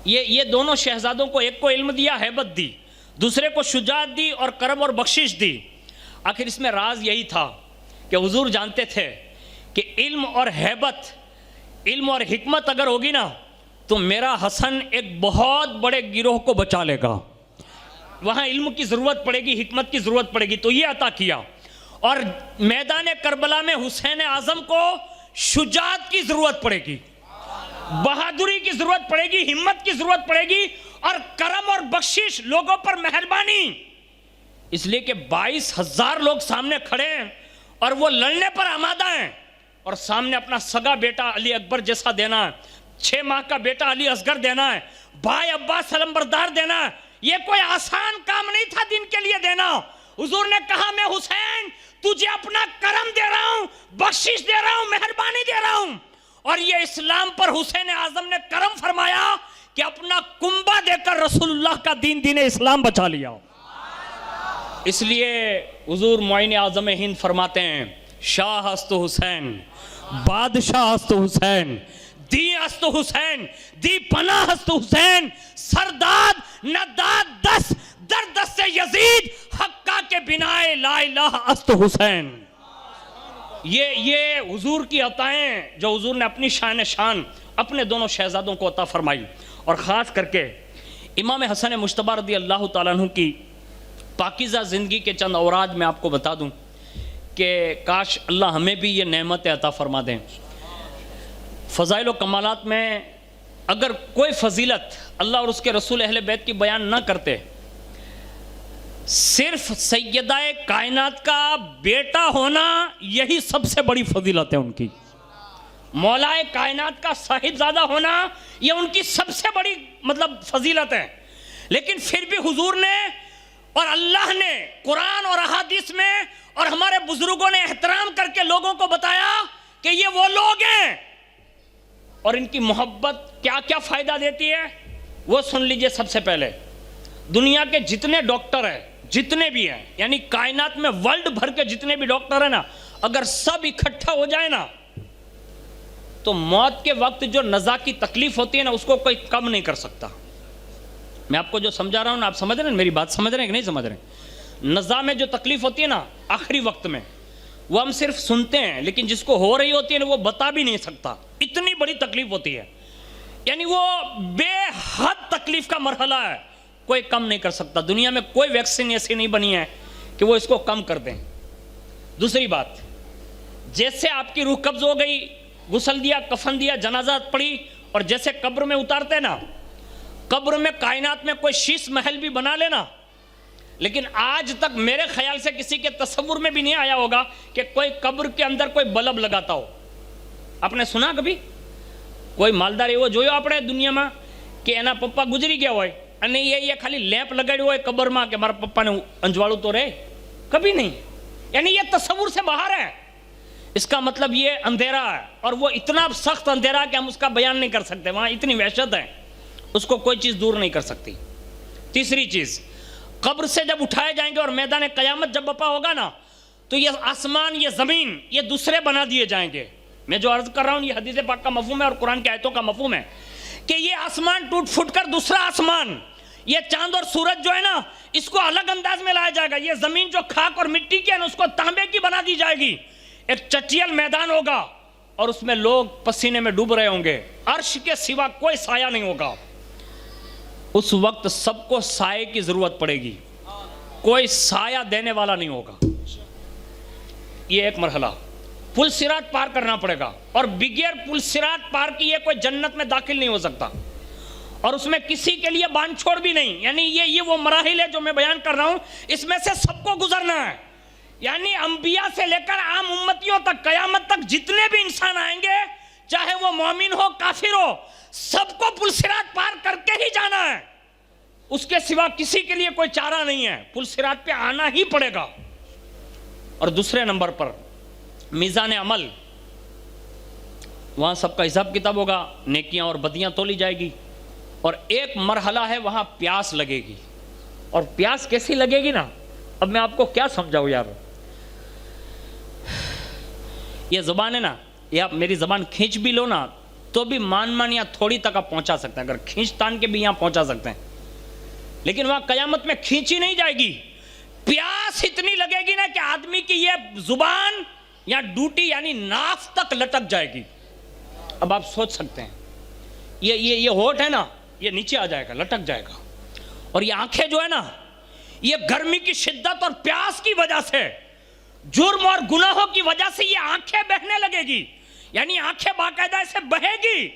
یہ دونوں شہزادوں کو, ایک کو علم دیا, ہیبت دی, دوسرے کو شجاعت دی اور کرم اور بخشش دی. آخر اس میں راز یہی تھا کہ حضور جانتے تھے کہ علم اور ہیبت, علم اور حکمت اگر ہوگی نا تو میرا حسن ایک بہت بڑے گروہ کو بچا لے گا. وہاں علم کی ضرورت پڑے گی, حکمت کی ضرورت پڑے گی, تو یہ عطا کیا. اور میدان کربلا میں حسین اعظم کو شجاعت کی ضرورت پڑے گی, بہادری کی ضرورت پڑے گی, ہمت کی ضرورت پڑے گی, اور کرم اور بخشش, لوگوں پر مہربانی. اس لیے کہ 22,000 لوگ سامنے کھڑے ہیں اور وہ لڑنے پر آمادہ ہیں, اور سامنے اپنا سگا بیٹا علی اکبر جیسا دینا ہے, 6 ماہ کا بیٹا علی اصغر دینا ہے, بھائی عباس علمبردار دینا ہے. یہ کوئی آسان کام نہیں تھا دین کے لیے دینا. حضور نے کہا میں حسین تجھے اپنا کرم دے رہا ہوں, بخشش دے رہا ہوں, مہربانی دے رہا ہوں. اور یہ اسلام پر حسین اعظم نے کرم فرمایا کہ اپنا کنبہ دے کر رسول اللہ کا دین اسلام بچا لیا. اس لیے حضور معین اعظم ہند فرماتے ہیں, شاہ است حسین, بادشاہ است حسین, دی است حسین, دی پناہ است حسین, سرداد نہ داد 10 در دست یزید حقہ کے بنائے لا الہ است حسین. یہ حضور کی عطائیں جو حضور نے اپنی شان اپنے دونوں شہزادوں کو عطا فرمائی. اور خاص کر کے امام حسن مجتبی رضی اللہ تعالیٰ عنہ کی پاکیزہ زندگی کے چند اوراد میں آپ کو بتا دوں کہ کاش اللہ ہمیں بھی یہ نعمت عطا فرما دیں. فضائل و کمالات میں اگر کوئی فضیلت اللہ اور اس کے رسول اہل بیت کی بیان نہ کرتے، صرف سیدہ کائنات کا بیٹا ہونا یہی سب سے بڑی فضیلت ہے ان کی. مولا کائنات کا صاحبزادہ ہونا یہ ان کی سب سے بڑی فضیلت ہے. لیکن پھر بھی حضور نے اور اللہ نے قرآن اور احادیث میں اور ہمارے بزرگوں نے احترام کر کے لوگوں کو بتایا کہ یہ وہ لوگ ہیں اور ان کی محبت کیا کیا فائدہ دیتی ہے وہ سن لیجئے. سب سے پہلے دنیا کے جتنے ڈاکٹر ہیں، جتنے بھی ہیں، یعنی کائنات میں ورلڈ بھر کے جتنے بھی ڈاکٹر ہیں نا، اگر سب اکٹھا ہو جائے نا تو موت کے وقت جو نزا کی تکلیف ہوتی ہے نا اس کو کوئی کم نہیں کر سکتا. میں آپ کو جو سمجھا رہا ہوں نا، آپ سمجھ رہے ہیں میری بات؟ سمجھ رہے ہیں کہ نہیں سمجھ رہے ہیں؟ نزا میں جو تکلیف ہوتی ہے نا آخری وقت میں، وہ ہم صرف سنتے ہیں، لیکن جس کو ہو رہی ہوتی ہے نا وہ بتا بھی نہیں سکتا. اتنی بڑی تکلیف ہوتی ہے، یعنی وہ بے حد تکلیف کا مرحلہ ہے، کوئی کم نہیں کر سکتا. دنیا میں کوئی ویکسین ایسی نہیں بنی ہے کہ وہ اس کو کم کر دیں. دوسری بات، جیسے آپ کی روح قبض ہو گئی، غسل دیا، کفن دیا، جنازہ پڑھی، اور جیسے قبر میں اتارتے نا، قبر میں کائنات میں کوئی شیش محل بھی بنا لینا، لیکن آج تک میرے خیال سے کسی کے تصور میں بھی نہیں آیا ہوگا کہ کوئی قبر کے اندر کوئی بلب لگاتا ہو. آپ نے سنا کبھی کوئی مالدار ایو જોયો આપણે દુનિયામાં કે એના પપ્પા ગુજરી ગયા હોય અને એ ખાલી લેમ્પ લગાડ્યો હોય કબરમાં કે મારા પપ્પાને અંજવાળું તો રહે? કભી નહીં. یعنی یہ تصور سے باہر ہے. اس کا مطلب یہ اندھیرا ہے، اور وہ اتنا سخت اندھیرا کہ ہم اس کا بیان نہیں کر سکتے. وہاں اتنی وحشت ہے، اس کو کوئی چیز دور نہیں کر سکتی. تیسری چیز، قبر سے جب اٹھائے جائیں گے اور میدان قیامت جب بپا ہوگا نا تو یہ آسمان، یہ زمین، یہ دوسرے بنا دیے جائیں گے. میں جو عرض کر رہا ہوں یہ حدیث پاک کا مفہوم ہے اور قرآن کی آیتوں کا مفہوم ہے کہ یہ آسمان ٹوٹ پھوٹ کر دوسرا آسمان، یہ چاند اور سورج جو ہے نا اس کو الگ انداز میں لایا جائے گا. یہ زمین جو خاک اور مٹی کی ہے نا اس کو تانبے کی بنا دی جائے گی. ایک چٹیل میدان ہوگا اور اس میں لوگ پسینے میں ڈوب رہے ہوں گے. عرش کے سوا کوئی سایہ نہیں ہوگا. اس وقت سب کو سائے کی ضرورت پڑے گی، کوئی سایہ دینے والا نہیں ہوگا. یہ ایک مرحلہ. پل صراط پار کرنا پڑے گا، اور بغیر پل صراط پار کیے کوئی جنت میں داخل نہیں ہو سکتا، اور اس میں کسی کے لیے باندھ چھوڑ بھی نہیں. یعنی یہ وہ مراحل ہے جو میں بیان کر رہا ہوں، اس میں سے سب کو گزرنا ہے. یعنی انبیاء سے لے کر عام امتیوں تک، قیامت تک جتنے بھی انسان آئیں گے، چاہے وہ مومن ہو کافر ہو، سب کو پل صراط پار کر کے ہی جانا ہے. اس کے سوا کسی کے لیے کوئی چارہ نہیں ہے. پل صراط پہ آنا ہی پڑے گا. اور دوسرے نمبر پر میزان عمل، وہاں سب کا حساب کتاب ہوگا، نیکیاں اور بدیاں تولی جائے گی. اور ایک مرحلہ ہے وہاں پیاس لگے گی. اور پیاس کیسی لگے گی نا، اب میں آپ کو کیا سمجھاؤں یار. یہ زبان ہے نا، یہ آپ میری زبان کھینچ بھی لو نا تو بھی مان یا تھوڑی تک آپ پہنچا سکتے ہیں، اگر کھینچ تان کے بھی یہاں پہنچا سکتے ہیں، لیکن وہاں قیامت میں کھینچی نہیں جائے گی. پیاس اتنی لگے گی نا کہ آدمی کی یہ زبان یا ڈوٹی یعنی ناف تک لٹک جائے گی. اب آپ سوچ سکتے ہیں یہ ہونٹ ہے نا، یہ نیچے آ جائے گا، لٹک جائے گا. اور یہ آنکھیں جو ہے نا، یہ گرمی کی شدت اور پیاس کی وجہ سے، جرم اور گناہوں کی وجہ سے یہ آنکھیں بہنے لگے گی. یعنی آنکھیں باقاعدہ سے بہے گی.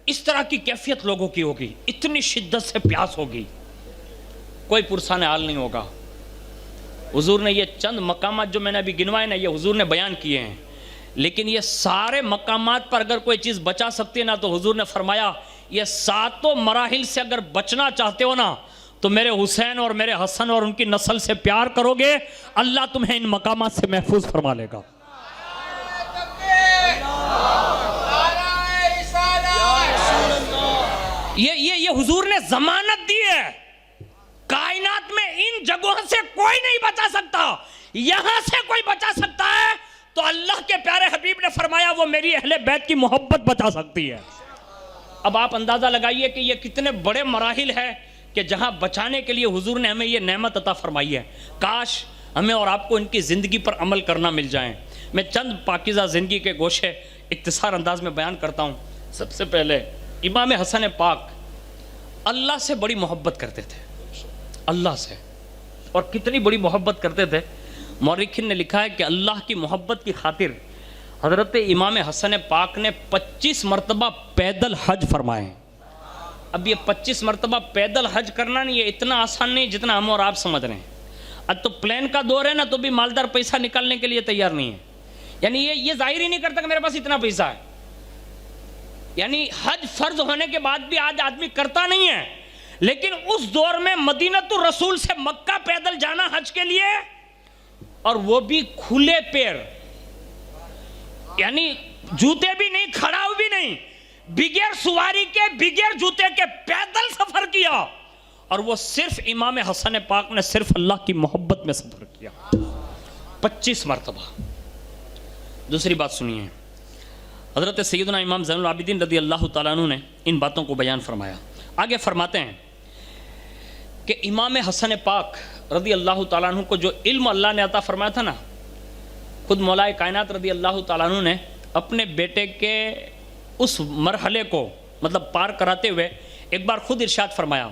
اس طرح کی کیفیت لوگوں کی ہوگی، اتنی شدت سے پیاس ہوگی، کوئی پرسان حال نہیں ہوگا. حضور نے یہ چند مقامات جو میں نے ابھی گنوائے نا، یہ حضور نے بیان کیے ہیں، لیکن یہ سارے مقامات پر اگر کوئی چیز بچا سکتی ہے نا تو حضور نے فرمایا یہ ساتوں مراحل سے اگر بچنا چاہتے ہو نا تو میرے حسین اور میرے حسن اور ان کی نسل سے پیار کرو گے، اللہ تمہیں ان مقامات سے محفوظ فرما لے گا. یہ حضور نے ضمانت دی ہے. کائنات میں ان جگہوں سے کوئی نہیں بچا سکتا. یہاں سے کوئی بچا سکتا ہے تو اللہ کے پیارے حبیب نے فرمایا وہ میری اہل بیت کی محبت بچا سکتی ہے. اب آپ اندازہ لگائیے کہ یہ کتنے بڑے مراحل ہیں کہ جہاں بچانے کے لیے حضور نے ہمیں یہ نعمت عطا فرمائی ہے، کاش ہمیں اور آپ کو ان کی زندگی پر عمل کرنا مل جائیں۔ میں چند پاکیزہ زندگی کے گوشے اختصار انداز میں بیان کرتا ہوں۔ سب سے پہلے امام حسن پاک اللہ سے بڑی محبت کرتے تھے، اللہ سے، اور کتنی بڑی محبت کرتے تھے۔ مورخین نے لکھا ہے کہ اللہ کی محبت کی خاطر حضرت امام حسن پاک نے 25 مرتبہ پیدل حج فرمائے۔ اب یہ 25 مرتبہ پیدل حج کرنا نہیں، یہ اتنا آسان نہیں جتنا ہم اور آپ سمجھ رہے ہیں۔ اب تو پلین کا دور ہے نا، تو بھی مالدار پیسہ نکالنے کے لیے تیار نہیں ہے، یعنی یہ ظاہر ہی نہیں کرتا کہ میرے پاس اتنا پیسہ ہے۔ یعنی حج فرض ہونے کے بعد بھی آج آدمی کرتا نہیں ہے، لیکن اس دور میں مدینۃ الرسول سے مکہ پیدل جانا حج کے لیے، اور وہ بھی کھلے پیر، یعنی جوتے بھی نہیں، کھڑا بھی نہیں، بغیر سواری کے بغیر جوتے کے پیدل سفر کیا، اور وہ صرف امام حسن پاک نے صرف اللہ کی محبت میں سفر کیا 25 مرتبہ۔ دوسری بات سنیے، حضرت سیدنا امام زین العابدین رضی اللہ تعالیٰ عنہ نے ان باتوں کو بیان فرمایا۔ آگے فرماتے ہیں کہ امام حسن پاک رضی اللہ تعالیٰ عنہ کو جو علم اللہ نے عطا فرمایا تھا نا، خود مولا کائنات رضی اللہ تعالیٰ عنہ نے اپنے بیٹے کے اس مرحلے کو مطلب پار کراتے ہوئے ایک بار خود ارشاد فرمایا،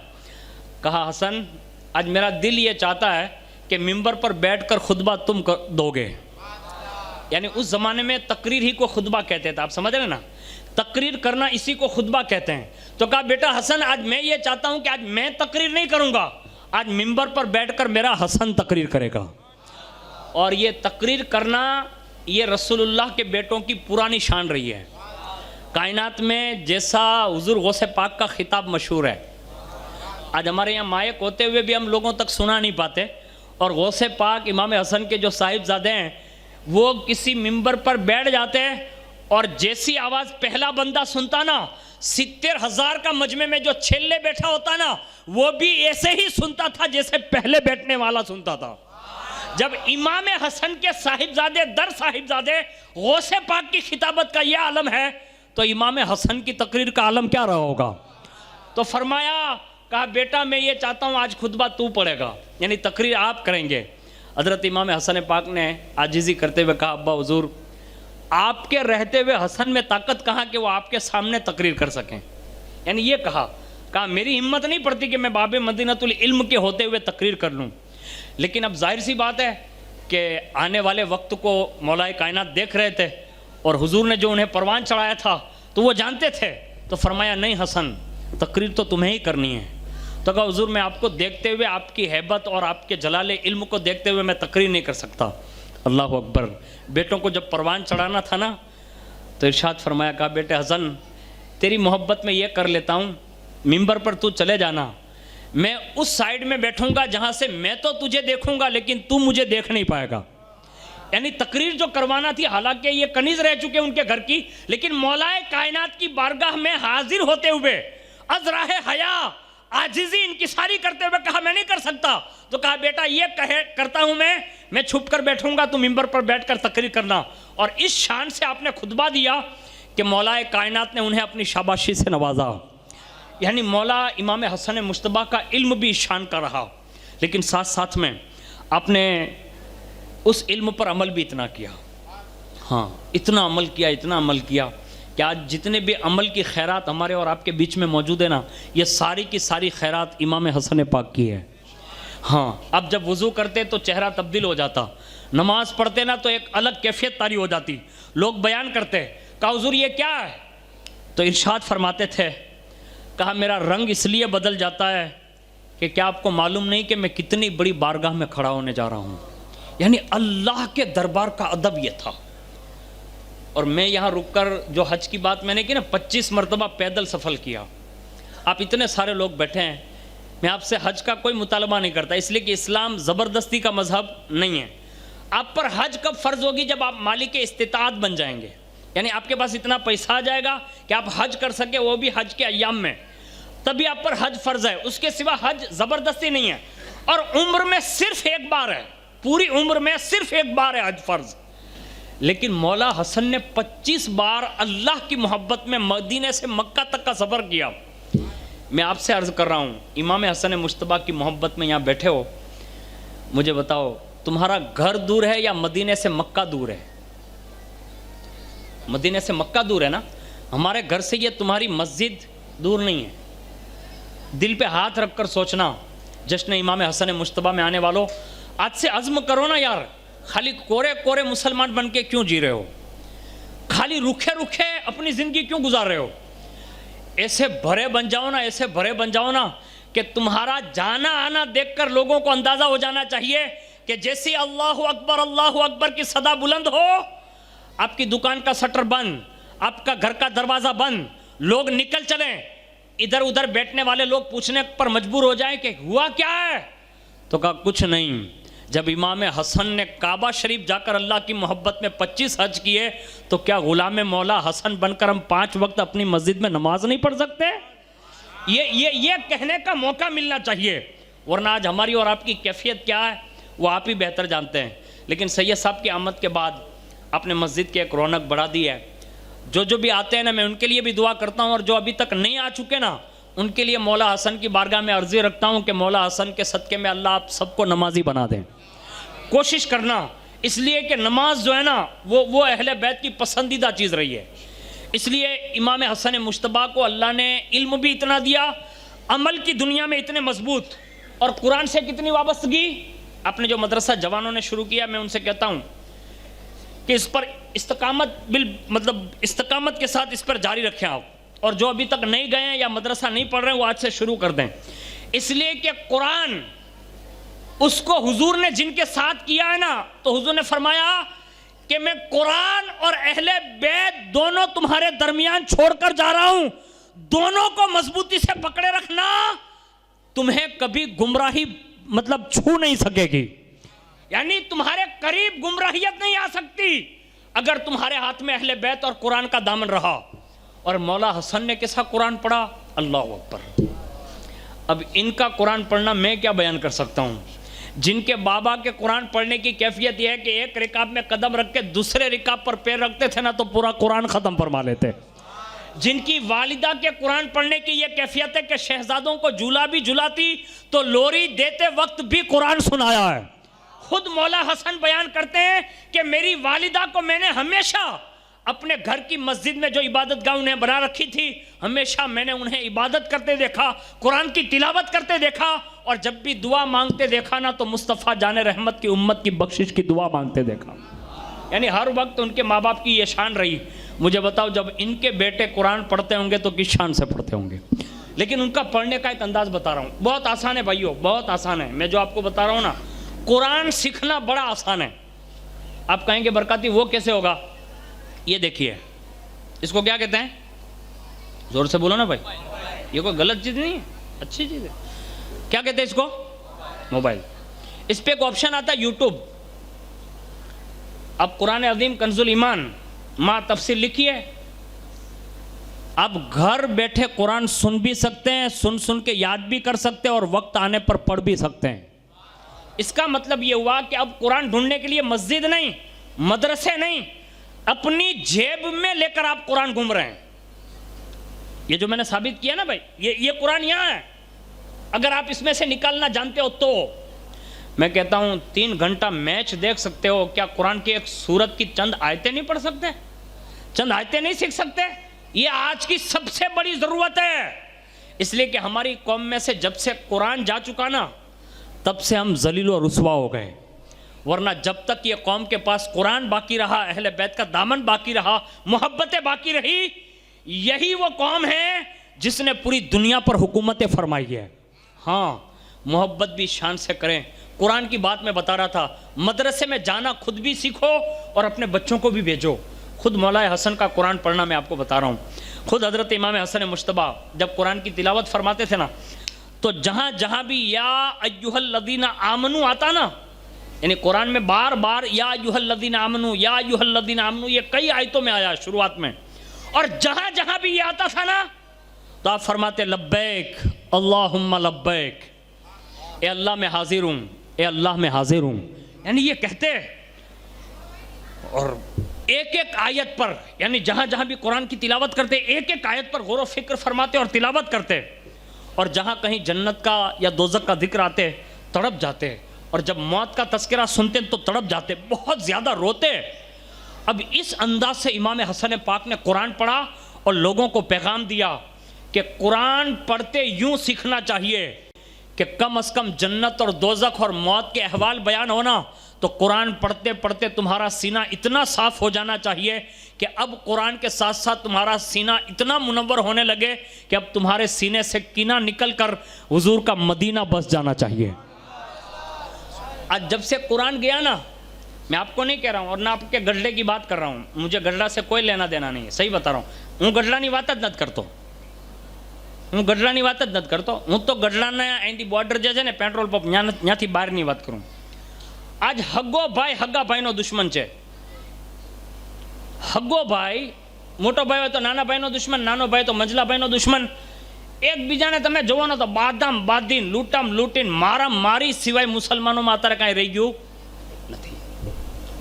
کہا حسن آج میرا دل یہ چاہتا ہے کہ ممبر پر بیٹھ کر خطبہ تم دو گے۔ یعنی اس زمانے میں تقریر ہی کو خطبہ کہتے تھے، آپ سمجھ رہے نا، تقریر کرنا اسی کو خطبہ کہتے ہیں۔ تو کہا بیٹا حسن آج میں یہ چاہتا ہوں کہ آج میں تقریر نہیں کروں گا، آج ممبر پر بیٹھ کر میرا حسن تقریر کرے گا۔ اور یہ تقریر کرنا یہ رسول اللہ کے بیٹوں کی پرانی شان رہی ہے۔ کائنات میں جیسا حضور غوث پاک کا خطاب مشہور ہے، آج ہمارے یہاں مائک ہوتے ہوئے بھی ہم لوگوں تک سنا نہیں پاتے، اور غوث پاک امام حسن کے جو صاحبزادے ہیں وہ کسی ممبر پر بیٹھ جاتے ہیں، اور جیسی آواز پہلا بندہ سنتا نا، 70,000 کا مجمع میں جو چھلے بیٹھا ہوتا نا، وہ بھی ایسے ہی سنتا تھا جیسے پہلے بیٹھنے والا سنتا تھا۔ جب امام حسن کے صاحبزادے در صاحبزادے غوث پاک کی خطابت کا یہ عالم ہے، تو امام حسن کی تقریر کا عالم کیا رہا ہوگا؟ تو فرمایا، کہا بیٹا میں یہ چاہتا ہوں آج خطبہ تو پڑھے گا، یعنی تقریر آپ کریں گے۔ حضرت امام حسن پاک نے عاجزی کرتے ہوئے کہا، ابا حضور آپ کے رہتے ہوئے حسن میں طاقت کہاں کہ وہ آپ کے سامنے تقریر کر سکیں، یعنی یہ کہا میری ہمت نہیں پڑتی کہ میں باب مدینۃ العلم کے ہوتے ہوئے تقریر کر لوں، لیکن اب ظاہر سی بات ہے کہ آنے والے وقت کو مولا کائنات دیکھ رہے تھے، اور حضور نے جو انہیں پروان چڑھایا تھا تو وہ جانتے تھے، تو فرمایا نہیں حسن تقریر تو تمہیں ہی کرنی ہے۔ تو کہا حضور میں آپ کو دیکھتے ہوئے، آپ کی ہیبت اور آپ کے جلال علم کو دیکھتے ہوئے میں تقریر نہیں کر سکتا۔ اللہ اکبر۔ بیٹوں کو جب پروان چڑھانا تھا نا، تو ارشاد فرمایا، کہا بیٹے حسن تیری محبت میں یہ کر لیتا ہوں، ممبر پر تو چلے جانا، میں اس سائیڈ میں بیٹھوں گا جہاں سے میں تو تجھے دیکھوں گا لیکن تو مجھے دیکھ نہیں پائے گا۔ یعنی تقریر جو کروانا تھی، حالانکہ یہ کنیز رہ چکے ان کے گھر کی، لیکن مولا کائنات کی بارگاہ میں حاضر ہوتے ہوئے از راہ حیا عاجزی انکساری کرتے ہوئے کہا میں نہیں کر سکتا۔ تو کہا بیٹا یہ کرتا ہوں میں چھپ کر بیٹھوں گا، تو ممبر پر بیٹھ کر تقریر کرنا۔ اور اس شان سے آپ نے خطبہ دیا کہ مولا کائنات نے انہیں اپنی شاباشی سے نوازا۔ یعنی مولا امام حسن مجتبیٰ کا علم بھی اس شان کا رہا، لیکن ساتھ ساتھ میں آپ نے اس علم پر عمل بھی اتنا کیا، ہاں اتنا عمل کیا کہ آج جتنے بھی عمل کی خیرات ہمارے اور آپ کے بیچ میں موجود ہے نا، یہ ساری کی ساری خیرات امام حسن پاک کی ہے۔ ہاں اب جب وضو کرتے تو چہرہ تبدیل ہو جاتا، نماز پڑھتے نا تو ایک الگ کیفیت طاری ہو جاتی، لوگ بیان کرتے، کہا حضور یہ کیا ہے؟ تو ارشاد فرماتے تھے، کہا میرا رنگ اس لیے بدل جاتا ہے کہ کیا آپ کو معلوم نہیں کہ میں کتنی بڑی بارگاہ میں کھڑا ہونے جا رہا ہوں۔ یعنی اللہ کے دربار کا ادب یہ تھا۔ اور میں یہاں رک کر جو حج کی بات میں نے کی نا، 25 مرتبہ پیدل سفر کیا، آپ اتنے سارے لوگ بیٹھے ہیں، میں آپ سے حج کا کوئی مطالبہ نہیں کرتا، اس لیے کہ اسلام زبردستی کا مذہب نہیں ہے۔ آپ پر حج کب فرض ہوگی؟ جب آپ مالک استطاعت بن جائیں گے، یعنی آپ کے پاس اتنا پیسہ آ جائے گا کہ آپ حج کر سکے، وہ بھی حج کے ایام میں، تبھی آپ پر حج فرض ہے۔ اس کے سوا حج زبردستی نہیں ہے، اور عمر میں صرف ایک بار ہے، پوری عمر میں صرف ایک بار ہے حج فرض۔ لیکن مولا حسن نے 25 بار اللہ کی محبت میں مدینے سے مکہ تک کا سفر کیا۔ میں آپ سے عرض کر رہا ہوں، امام حسن مجتبیٰ کی محبت میں یہاں بیٹھے ہو، مجھے بتاؤ تمہارا گھر دور ہے یا مدینے سے مکہ دور ہے؟ مدینے سے مکہ دور ہے نا، ہمارے گھر سے یہ تمہاری مسجد دور نہیں ہے۔ دل پہ ہاتھ رکھ کر سوچنا، جشن امام حسن مجتبیٰ میں آنے والوں، آج سے عزم کرو نا یار، خالی کورے کورے مسلمان بن کے کیوں جی رہے ہو؟ خالی رکھے رکھے اپنی زندگی کیوں گزار رہے ہو؟ ایسے بھرے بن جاؤ نا، ایسے بھرے بن جاؤ نا کہ تمہارا جانا آنا دیکھ کر لوگوں کو اندازہ ہو جانا چاہیے کہ جیسی اللہ اکبر کی صدا بلند ہو، آپ کی دکان کا شٹر بند، آپ کا گھر کا دروازہ بند، لوگ نکل چلیں، ادھر ادھر بیٹھنے والے لوگ پوچھنے پر مجبور ہو جائیں کہ ہوا کیا ہے؟ تو کہا کچھ نہیں۔ جب امام حسن نے کعبہ شریف جا کر اللہ کی محبت میں 25 حج کیے تو کیا غلام مولا حسن بن کر ہم 5 وقت اپنی مسجد میں نماز نہیں پڑھ سکتے؟ یہ کہنے کا موقع ملنا چاہیے، ورنہ آج ہماری اور آپ کی کیفیت کیا ہے وہ آپ ہی بہتر جانتے ہیں۔ لیکن سید صاحب کی آمد کے بعد آپ نے مسجد کی ایک رونق بڑھا دی ہے۔ جو بھی آتے ہیں نا، میں ان کے لیے بھی دعا کرتا ہوں، اور جو ابھی تک نہیں آ چکے نا، ان کے لیے مولا حسن کی بارگاہ میں عرضی رکھتا ہوں کہ مولا حسن کے صدقے میں اللہ آپ سب کو نمازی بنا دیں۔ کوشش کرنا، اس لیے کہ نماز جو ہے نا وہ اہل بیت کی پسندیدہ چیز رہی ہے۔ اس لیے امام حسن مجتبیٰ کو اللہ نے علم بھی اتنا دیا، عمل کی دنیا میں اتنے مضبوط، اور قرآن سے کتنی وابستگی۔ آپ نے جو مدرسہ جوانوں نے شروع کیا، میں ان سے کہتا ہوں کہ اس پر استقامت کے ساتھ اس پر جاری رکھیں آپ، اور جو ابھی تک نہیں گئے ہیں یا مدرسہ نہیں پڑھ رہے ہیں وہ آج سے شروع کر دیں، اس لیے کہ قرآن اس کو حضور نے جن کے ساتھ کیا ہے نا، تو حضور نے فرمایا کہ میں قرآن اور اہل بیت دونوں تمہارے درمیان چھوڑ کر جا رہا ہوں، دونوں کو مضبوطی سے پکڑے رکھنا، تمہیں کبھی گمراہی چھو نہیں سکے گی، یعنی تمہارے قریب گمراہیت نہیں آ سکتی اگر تمہارے ہاتھ میں اہل بیت اور قرآن کا دامن رہا۔ اور مولا حسن نے کیسا قرآن پڑھا، اللہ اکبر۔ اب ان کا قرآن پڑھنا میں کیا بیان کر سکتا ہوں، جن کے بابا کے قرآن پڑھنے کی کیفیت یہ ہے کہ ایک رکعت میں قدم رکھ کے دوسرے رکعت پر پیر رکھتے تھے نا تو پورا قرآن ختم فرما لیتے۔ جن کی والدہ کے قرآن پڑھنے کی یہ کیفیت ہے کہ شہزادوں کو جھولا بھی جھلاتی تو لوری دیتے وقت بھی قرآن سنایا ہے۔ خود مولا حسن بیان کرتے ہیں کہ میری والدہ کو میں نے ہمیشہ اپنے گھر کی مسجد میں جو عبادت گاہ انہیں بنا رکھی تھی، ہمیشہ میں نے انہیں عبادت کرتے دیکھا، قرآن کی تلاوت کرتے دیکھا، اور جب بھی دعا مانگتے دیکھا نا تو مصطفیٰ جان رحمت کی امت کی بخشش کی دعا مانگتے دیکھا۔ یعنی ہر وقت ان کے ماں باپ کی یہ شان رہی۔ مجھے بتاؤ جب ان کے بیٹے قرآن پڑھتے ہوں گے تو کس شان سے پڑھتے ہوں گے؟ لیکن ان کا پڑھنے کا ایک انداز بتا رہا ہوں، بہت آسان ہے بھائیو، بہت آسان ہے۔ میں جو آپ کو بتا رہا ہوں نا، قرآن سیکھنا بڑا آسان ہے۔ آپ کہیں گے برکاتی وہ کیسے ہوگا؟ یہ دیکھیے، اس کو کیا کہتے ہیں؟ زور سے بولو نا بھائی، یہ کوئی غلط چیز نہیں ہے، اچھی چیز ہے۔ کیا کہتے ہیں اس کو؟ موبائل۔ اس پہ ایک آپشن آتا ہے یوٹیوب۔ اب قرآن عظیم کنز الایمان ماں تفسیر لکھی ہے، آپ گھر بیٹھے قرآن سن بھی سکتے ہیں، سن کے یاد بھی کر سکتے ہیں، اور وقت آنے پر پڑھ بھی سکتے ہیں۔ اس کا مطلب یہ ہوا کہ اب قرآن ڈھونڈنے کے لیے مسجد نہیں، مدرسے نہیں، اپنی جیب میں لے کر آپ قرآن گھوم رہے ہیں۔ یہ جو میں نے ثابت کیا نا بھائی، یہ قرآن یہاں ہے، اگر آپ اس میں سے نکالنا جانتے ہو تو میں کہتا ہوں 3 گھنٹہ میچ دیکھ سکتے ہو، کیا قرآن کی ایک سورت کی چند آیتیں نہیں پڑھ سکتے؟ چند آیتیں نہیں سیکھ سکتے؟ یہ آج کی سب سے بڑی ضرورت ہے، اس لیے کہ ہماری قوم میں سے جب سے قرآن جا چکا نا تب سے ہم ذلیل و رسوا ہو گئے، ورنہ جب تک یہ قوم کے پاس قرآن باقی رہا، اہل بیت کا دامن باقی رہا، محبتیں باقی رہی، یہی وہ قوم ہے جس نے پوری دنیا پر حکومتیں فرمائی ہے۔ ہاں، محبت بھی شان سے کریں۔ قرآن کی بات میں بتا رہا تھا، مدرسے میں جانا خود بھی سیکھو اور اپنے بچوں کو بھی بھیجو۔ خود مولا حسن کا قرآن پڑھنا میں آپ کو بتا رہا ہوں، خود حضرت امام حسن مجتبیٰ جب قرآن کی تلاوت فرماتے تھے نا تو جہاں جہاں بھی یا ایھا الذین آمنو آتا نا، یعنی قرآن میں بار بار یا ایھا الذین آمنو، یا ایھا الذین آمنو، یہ کئی آیتوں میں آیا شروعات میں، اور جہاں جہاں بھی یہ آتا تھا نا تو آپ فرماتے لبیک اللہم لبیک، اے اللہ میں حاضر ہوں، اے اللہ میں حاضر ہوں، یعنی یہ کہتے، اور ایک ایک آیت پر، یعنی جہاں جہاں بھی قرآن کی تلاوت کرتے ایک ایک آیت پر غور و فکر فرماتے اور تلاوت کرتے، اور جہاں کہیں جنت کا یا دوزخ کا ذکر آتے تڑپ جاتے, اور جب موت کا تذکرہ سنتے تو تڑپ جاتے, بہت زیادہ روتے. اب اس انداز سے امام حسن پاک نے قرآن پڑھا اور لوگوں کو پیغام دیا کہ قرآن پڑھتے یوں سیکھنا چاہیے کہ کم از کم جنت اور دوزخ اور موت کے احوال بیان ہونا, تو قرآن پڑھتے پڑھتے تمہارا سینہ اتنا صاف ہو جانا چاہیے کہ اب قرآن کے ساتھ ساتھ تمہارا سینہ اتنا منور ہونے لگے کہ اب تمہارے سینے سے کینہ نکل کر حضور کا مدینہ بس جانا چاہیے. آج جب سے قرآن گیا نا, میں آپ کو نہیں کہہ رہا ہوں اور نہ آپ کے گڈھے کی بات کر رہا ہوں, مجھے گڈھا سے کوئی لینا دینا نہیں ہے, صحیح بتا رہا ہوں. ہوں گڈھلا نہیں واتت نت کرتا, ہوں گڈھلا نہیں واتت نت کرتا, ہوں تو ગઢડાના અહીંથી બોર્ડર જે છે ને પેટ્રોલ પંપ ત્યાંથી બહારની વાત કરું. આજ હગ્ગો ભાઈ હગ્ગા ભાઈનો દુશ્મન છે. હગ્ગો ભાઈ મોટો ભાઈ હોય તો નાના ભાઈનો દુશ્મન, નાનો ભાઈ તો મંજલા ભાઈનો દુશ્મન. એકબીજાને તમે જોવો ને તો બાધામ બાધીન, લૂંટામ લૂંટીન, મારામ મારી સિવાય મુસલમાનોમાં અત્યારે કાંઈ રહી ગયું નથી.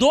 2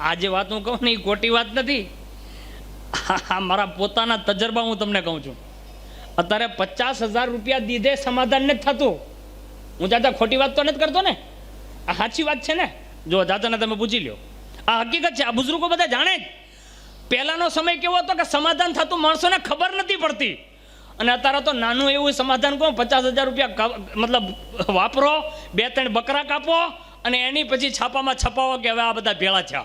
આજે વાત હું કહું ને એ ખોટી વાત નથી, મારા પોતાના તજરબા હું તમને કહું છું. અત્યારે 50,000 રૂપિયા દીધે સમાધાન નથી થતું. હું જાતા ખોટી વાત તો નથી કરતો ને, આ સાચી વાત છે ને. જો જાતાને તમે પૂછી લ્યો, આ હકીકત છે, આ બુઝુર્ગો બધા જાણે જ. પહેલાનો સમય કેવો હતો કે સમાધાન થતું માણસોને ખબર નથી પડતી. અને અત્યારે તો નાનું એવું સમાધાન કહું, 50,000 રૂપિયા મતલબ વાપરો, 2-3 બકરા કાપો અને એની પછી છાપામાં છપાવો કે હવે આ બધા ભેળા થયા.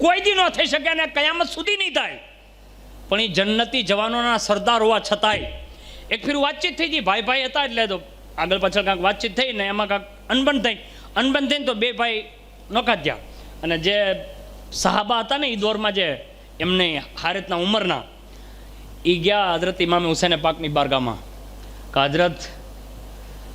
કોઈ દી ન થઈ શકે અને કયામત સુધી નહીં થાય. પણ એ જન્નતી જવાનોના સરદાર હોવા છતાંય એક ફેર વાતચીત થઈ હતી, ભાઈ ભાઈ હતા એટલે તો આગળ પાછળ કાંઈક વાતચીત થઈ ને એમાં કાંઈક અનબન થઈને તો બે ભાઈ નોખા થયા. અને જે સહાબા હતા ને એ દોરમાં જે એમને હારેતના ઉંમરના, એ ગયા હજરત ઇમામ હુસૈન પાકની બારગામાં. કે હજરત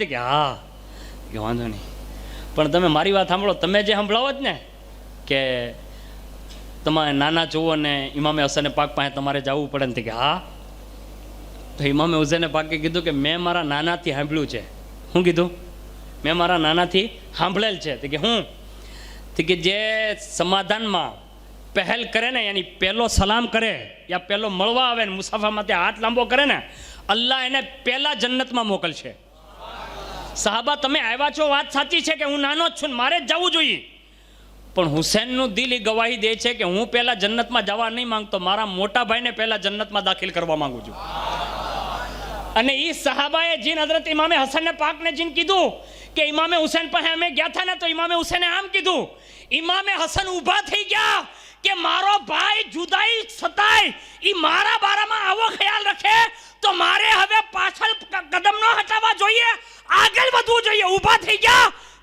જ કે હા, કે વાંધો નહીં, પણ તમે મારી વાત સાંભળો. તમે જે સંભળાવો જ ને કે તમારે નાના જુઓ ને ઇમામે હસન પાક પાસે તમારે જવું પડે ને, કે હા. તો ઇમામે હુસૈન પાકે કીધું કે મેં મારા નાનાથી સાંભળ્યું છે. શું કીધું? મેં મારા નાનાથી સાંભળેલ છે. તો કે હું કે જે સમાધાનમાં પહેલ કરે ને, યાની પહેલો સલામ કરે યા પહેલો મળવા આવે ને મુસાફા માટે હાથ લાંબો કરે ને, અલ્લાહ એને પહેલા જન્નતમાં મોકલશે. સાહબા તમે આવ્યા છો, વાત સાચી છે કે હું નાનો જ છું ને મારે જ જવું જોઈએ, પણ હુસૈનનું દિલ એ ગવાહી દે છે કે હું પહેલા જન્નતમાં જવા નહીં માંગતો, મારા મોટા ભાઈને પહેલા જન્નતમાં દાખલ કરવા માંગુ છું. અને એ સહાબાએ જીન હજરત ઇમામે હસન પાકને જીન કીધું કે ઇમામે હુસૈન પાસે અમે ગયા હતા ને, તો ઇમામે હુસૈને આમ કીધું. ઇમામે હસન ઊભા થઈ ગયા કે મારો ભાઈ જુદાઈ સતાય, એ મારા બારામાં આવો ખ્યાલ રખે તો મારે હવે પાછળ કદમ ન હટાવવા જોઈએ, આગળ વધવું જોઈએ. ઊભા થઈ ગયા.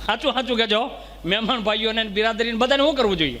સાચું સાચું કહેજો મહેમાન ભાઈઓને બિરાદરીને બધાને શું કરવું જોઈએ?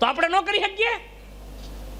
તો આપણે ન કરી શકીએ?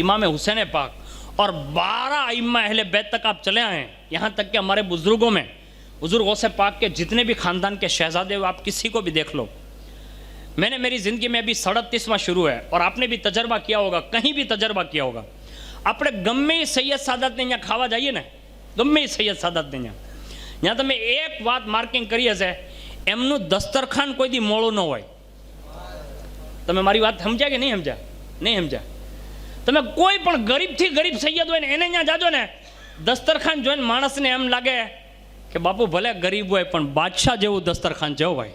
امام حسین پاک اور 12 ائمہ اہل بیت تک آپ چلے آئے ہیں. یہاں تک کہ ہمارے بزرگوں میں حضور غوث پاک کے جتنے بھی خاندان کے شہزادے ہو آپ کسی کو بھی دیکھ لو. میں نے میری زندگی میں ابھی 37واں شروع ہے اور آپ نے بھی تجربہ کیا ہوگا, کہیں بھی تجربہ کیا ہوگا. આપણે ગમે સૈયદ સાદાતને અહીંયા ખાવા જઈએ ને, ગમે સૈયદ સાદાતને અહીંયા તમે એક વાત માર્કિંગ કરી હશે, એમનું દસ્તરખાન કોઈ દી મોળું ન હોય. તમે મારી વાત સમજ્યા કે નહીં સમજ્યા? નહીં સમજ્યા? તમે કોઈ પણ ગરીબથી ગરીબ સૈયદ હોય ને એને અહીંયા જાજો ને, દસ્તરખાન જોઈને માણસને એમ લાગે કે બાપુ ભલે ગરીબ હોય પણ બાદશાહ જેવું દસ્તરખાન છે ભાઈ.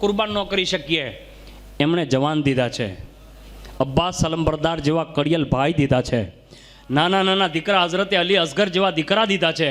કુરબાન ન કરી શકીએ, એમણે જવાન દીધા છે. અબ્બાસ સલમબરદાર જેવા કડિયલ ભાઈ દીધા છે. નાના નાના દીકરા હઝરતે અલી અસગર જેવા દીકરા દીધા છે.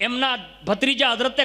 એમના ભત્રીજા હઝરતે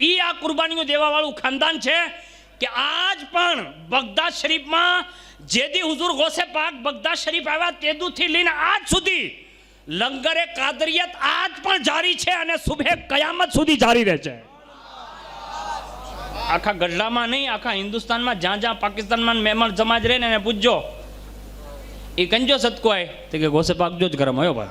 એ આ કુરબાનીઓ દેવાવાળું ખાનદાન છે કે આજ પણ બગદાદ શરીફમાં જેદી હુઝુર ગૌસે પાક બગદાદ શરીફ આવ્યા તેદુથી લઈને આજ સુધી લંગરે કાદરિયત આજ પણ જારી છે અને સુબહે કયામત સુધી જારી રહે છે. આખા ગઢડામાં નહીં, આખા હિન્દુસ્તાનમાં જ્યાં જ્યાં પાકિસ્તાનમાં મહેમાન સમાજ રહે ને એને પૂછજો એ કંજો સદકો હોય તો કે ગૌસે પાક જો જ ગરમ હોય ભાઈ,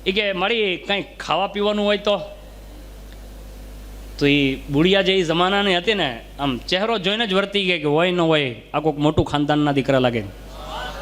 એ કે મારી કંઈ ખાવા પીવાનું હોય તો એ બુઢિયા જે જમાનાની હતી ને, આમ ચહેરો જોઈને જ વર્તી ગઈ કે હોય ન હોય આ કોઈક મોટું ખાનદાનના દીકરા લાગે.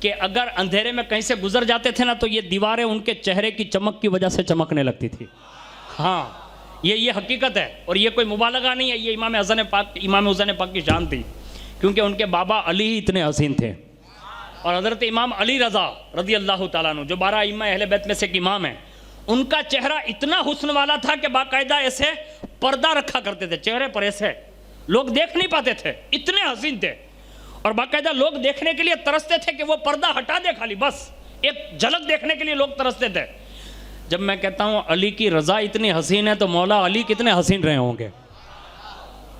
کہ اگر اندھیرے میں کہیں سے گزر جاتے تھے نا تو یہ دیواریں ان کے چہرے کی چمک کی وجہ سے چمکنے لگتی تھی. ہاں یہ حقیقت ہے اور یہ کوئی مبالغہ نہیں ہے. یہ امام حسین پاک کی شان تھی کیونکہ ان کے بابا علی ہی اتنے حسین تھے. اور حضرت امام علی رضا رضی اللہ تعالیٰ عنہ جو 12 ائمہ اہل بیت میں سے ایک امام ہیں, ان کا چہرہ اتنا حسن والا تھا کہ باقاعدہ ایسے پردہ رکھا کرتے تھے چہرے پر, ایسے لوگ دیکھ نہیں پاتے تھے, اتنے حسین تھے. اور باقاعدہ لوگ دیکھنے کے لیے ترستے تھے کہ وہ پردہ ہٹا دے, خالی بس ایک جھلک دیکھنے کے لیے لوگ ترستے تھے. جب میں کہتا ہوں علی کی رضا اتنی حسین ہے تو مولا علی کتنے حسین رہے ہوں گے.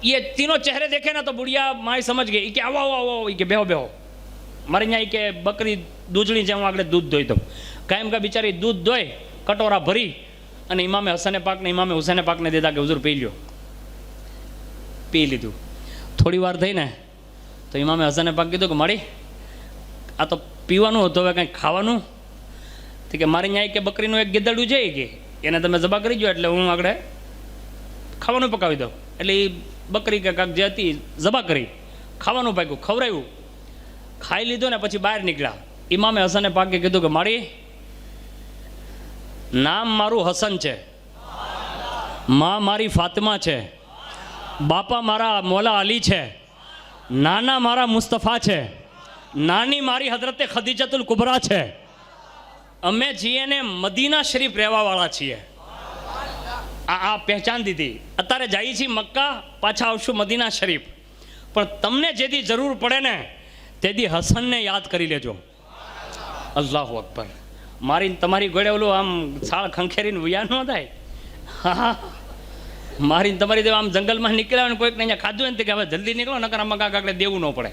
یہ تینوں چہرے دیکھے نا تو بڑھیا مائی سمجھ گئی کہ آو کہ بیہو بیہو ماری یہاں کہ بکری دودھڑی جاؤں آگے دودھ دھوئی. تو قائم کا بیچاری دودھ دھوئے کٹورا بھری અને امام حسن پاک نے امام حسین پاک نے દીધા કે હુઝુર પી લીધું. થોડી વાર થઈ ને તો ઇમામે હસને પાક કીધું કે મારી આ તો પીવાનું હતું, હવે કંઈક ખાવાનું. તો કે મારી ન્યાય કે બકરીનું એક ગીદડું છે કે એને તમે જબા કરી દો એટલે હું આગળ ખાવાનું પકાવી દઉં. એટલે એ બકરી કે કાંક જે હતી જબા કરી, ખાવાનું પાક્યું, ખવડાવ્યું, ખાઈ લીધું ને પછી બહાર નીકળ્યા. ઇમામે હસને પાકે કીધું કે મારી નામ મારું હસન છે, માં મારી ફાતિમા છે, બાપા મારા મોલા અલી છે, નાના મારા મુસ્તફા છે, નાની મારી હઝરતે ખદીજતુલ કુબરા છે. અમે છીએ ને મદીના શરીફ રહેવાવાળા છીએ. આ પહેચાન દીધી. અત્યારે જઈએ છીએ મક્કા, પાછા આવશું મદીના શરીફ, પણ તમને જેથી જરૂર પડે ને તેથી હસનને યાદ કરી લેજો. અલ્લાહુ અકબર. મારી તમારી ગોળે ઓલું આમ સાળ ખંખેરીને વયા ન થાય. હા મારી તમારી દેવા આમ જંગલમાં નીકળ્યા ને કોઈક ને અહીંયા ખાધું ને કે હવે જલ્દી નીકળો નકર આમાં કાંક આગળ દેવું ન પડે.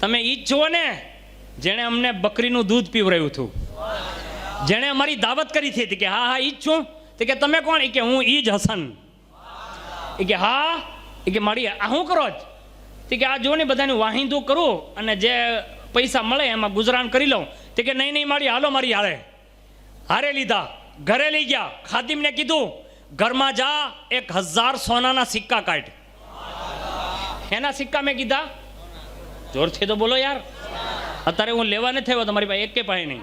તમે ઈ જ છો ને જેણે અમને બકરીનું દૂધ પીવરાયું હતું, જેણે અમારી દાવત કરી હતી કે હા ઈ જ છું. તો કે તમે કોણ? કે હું ઈ જ હસન. કે હા. કે મારી આ શું કરો જ? તો કે આ જો ને બધાને વાહિંદું કરું અને જે પૈસા મળે એમાં ગુજરાન કરી લઉં. તો કે નહીં મારી હાલો મારી હારે લીધા, ઘરે લઈ ગયા. ખાદિમને કીધું ઘરમાં જા 1000 સોનાના સિક્કા કાઢ. એના સિક્કા મેં કીધા જોરથી તો બોલો યાર, અત્યારે હું લેવા નથી થયો તમારી પાસે, એક કે પાસે નહીં.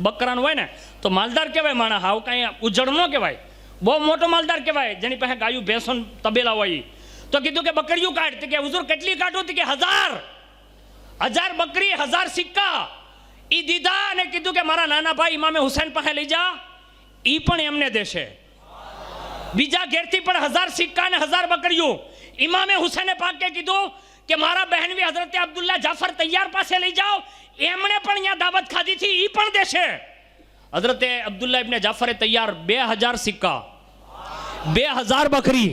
બકરાન હોય ને તો માલદાર કહેવાય માણા. હાવ કાંઈ ઉજળ ન કહેવાય, બહુ મોટો માલદાર કહેવાય જેની પાસે ગાયું ભેંસો તબેલા હોય. તો કીધું કે બકરીયું કાઢ. કે હુઝુર કેટલી કાઢું? કે 1000 બકરી 1000 સિક્કા ઈ દીધા અને કીધું કે મારા નાના ભાઈ ઇમામે હુસૈન પાસે લઈ જા, ઈ પણ એમને દેશે. બીજા ઘેરથી પણ 1000 સિક્કા અને 1000 બકરીયું. ઇમામે હુસૈને પાકે કીધું કે મારા બહેનવી હઝરતે અબ્દુલ્લા જાફર તૈયાર પાસે લઈ જાઓ, એમણે પણ અહીંયા દાવત ખાધી હતી, ઈ પણ દેશે. હઝરતે અબ્દુલ્લા ઇબ્ને જાફરે તૈયાર 2000 સિક્કા, 2000 બકરી,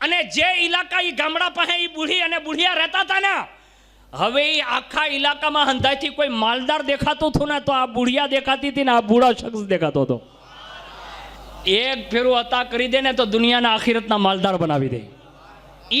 અને જે ઇલાકા ઈ ગામડા પાસે ઈ બુઢી અને બુઢિયા રહેતા હતા ને, હવે ઈ આખા ઇલાકામાં હંધાઈથી કોઈ માલદાર દેખાતું હતું ને તો આ બુઢિયા દેખાતી હતી ને આ બુઢા શખ્સ દેખાતો હતો. એક ફેરો અતા કરી દે ને તો દુનિયાના આખિરતના માલદાર બનાવી દે. ઈ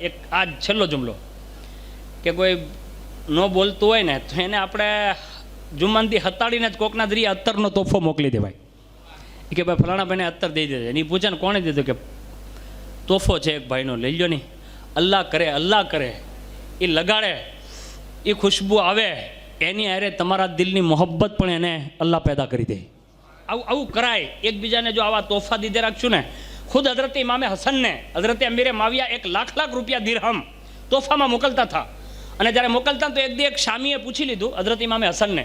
એક આ છેલ્લો જુમલો કે કોઈ ન બોલતું હોય ને તો એને આપણે જુમ્માનથી હતાડીને જ કોકના દરિયા અત્તરનો તોહફો મોકલી દેવાય કે ભાઈ ફલાણા ભાઈને અત્તર દઈ દેજે. એની પૂછે ને કોણે દીધું કે તોહફો છે એક ભાઈનો, લઈ લો નહીં. અલ્લાહ કરે એ લગાડે, એ ખુશ્બુ આવે, એની હારે તમારા દિલની મોહબ્બત પણ એને અલ્લાહ પેદા કરી દે. આવું કરાય. એકબીજાને જો આવા તોહફા દીધે રાખશું ને, ખુદ હઝરત ઇમામે હસનને હઝરત અમીરે માવિયા 1 લાખ રૂપિયા દિરહમ તોહફામાં મોકલતા હતા. અને જ્યારે મોકલતા તો એક શામીએ પૂછી લીધું હઝરત ઇમામે હસનને,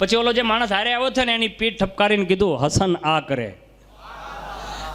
પછી ઓલો જે માણસ હારે આવ્યો છે ને એની પીઠ ઠપકારીને કીધું હસન આ કરે.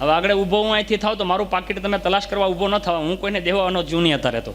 હવે આગળ ઊભો હું અહીંથી થાવ તો મારું પાકીટ તમે તલાશ કરવા ઊભો ન થવા, હું કોઈને દેવાનો જ નહીં હતા રહેતો.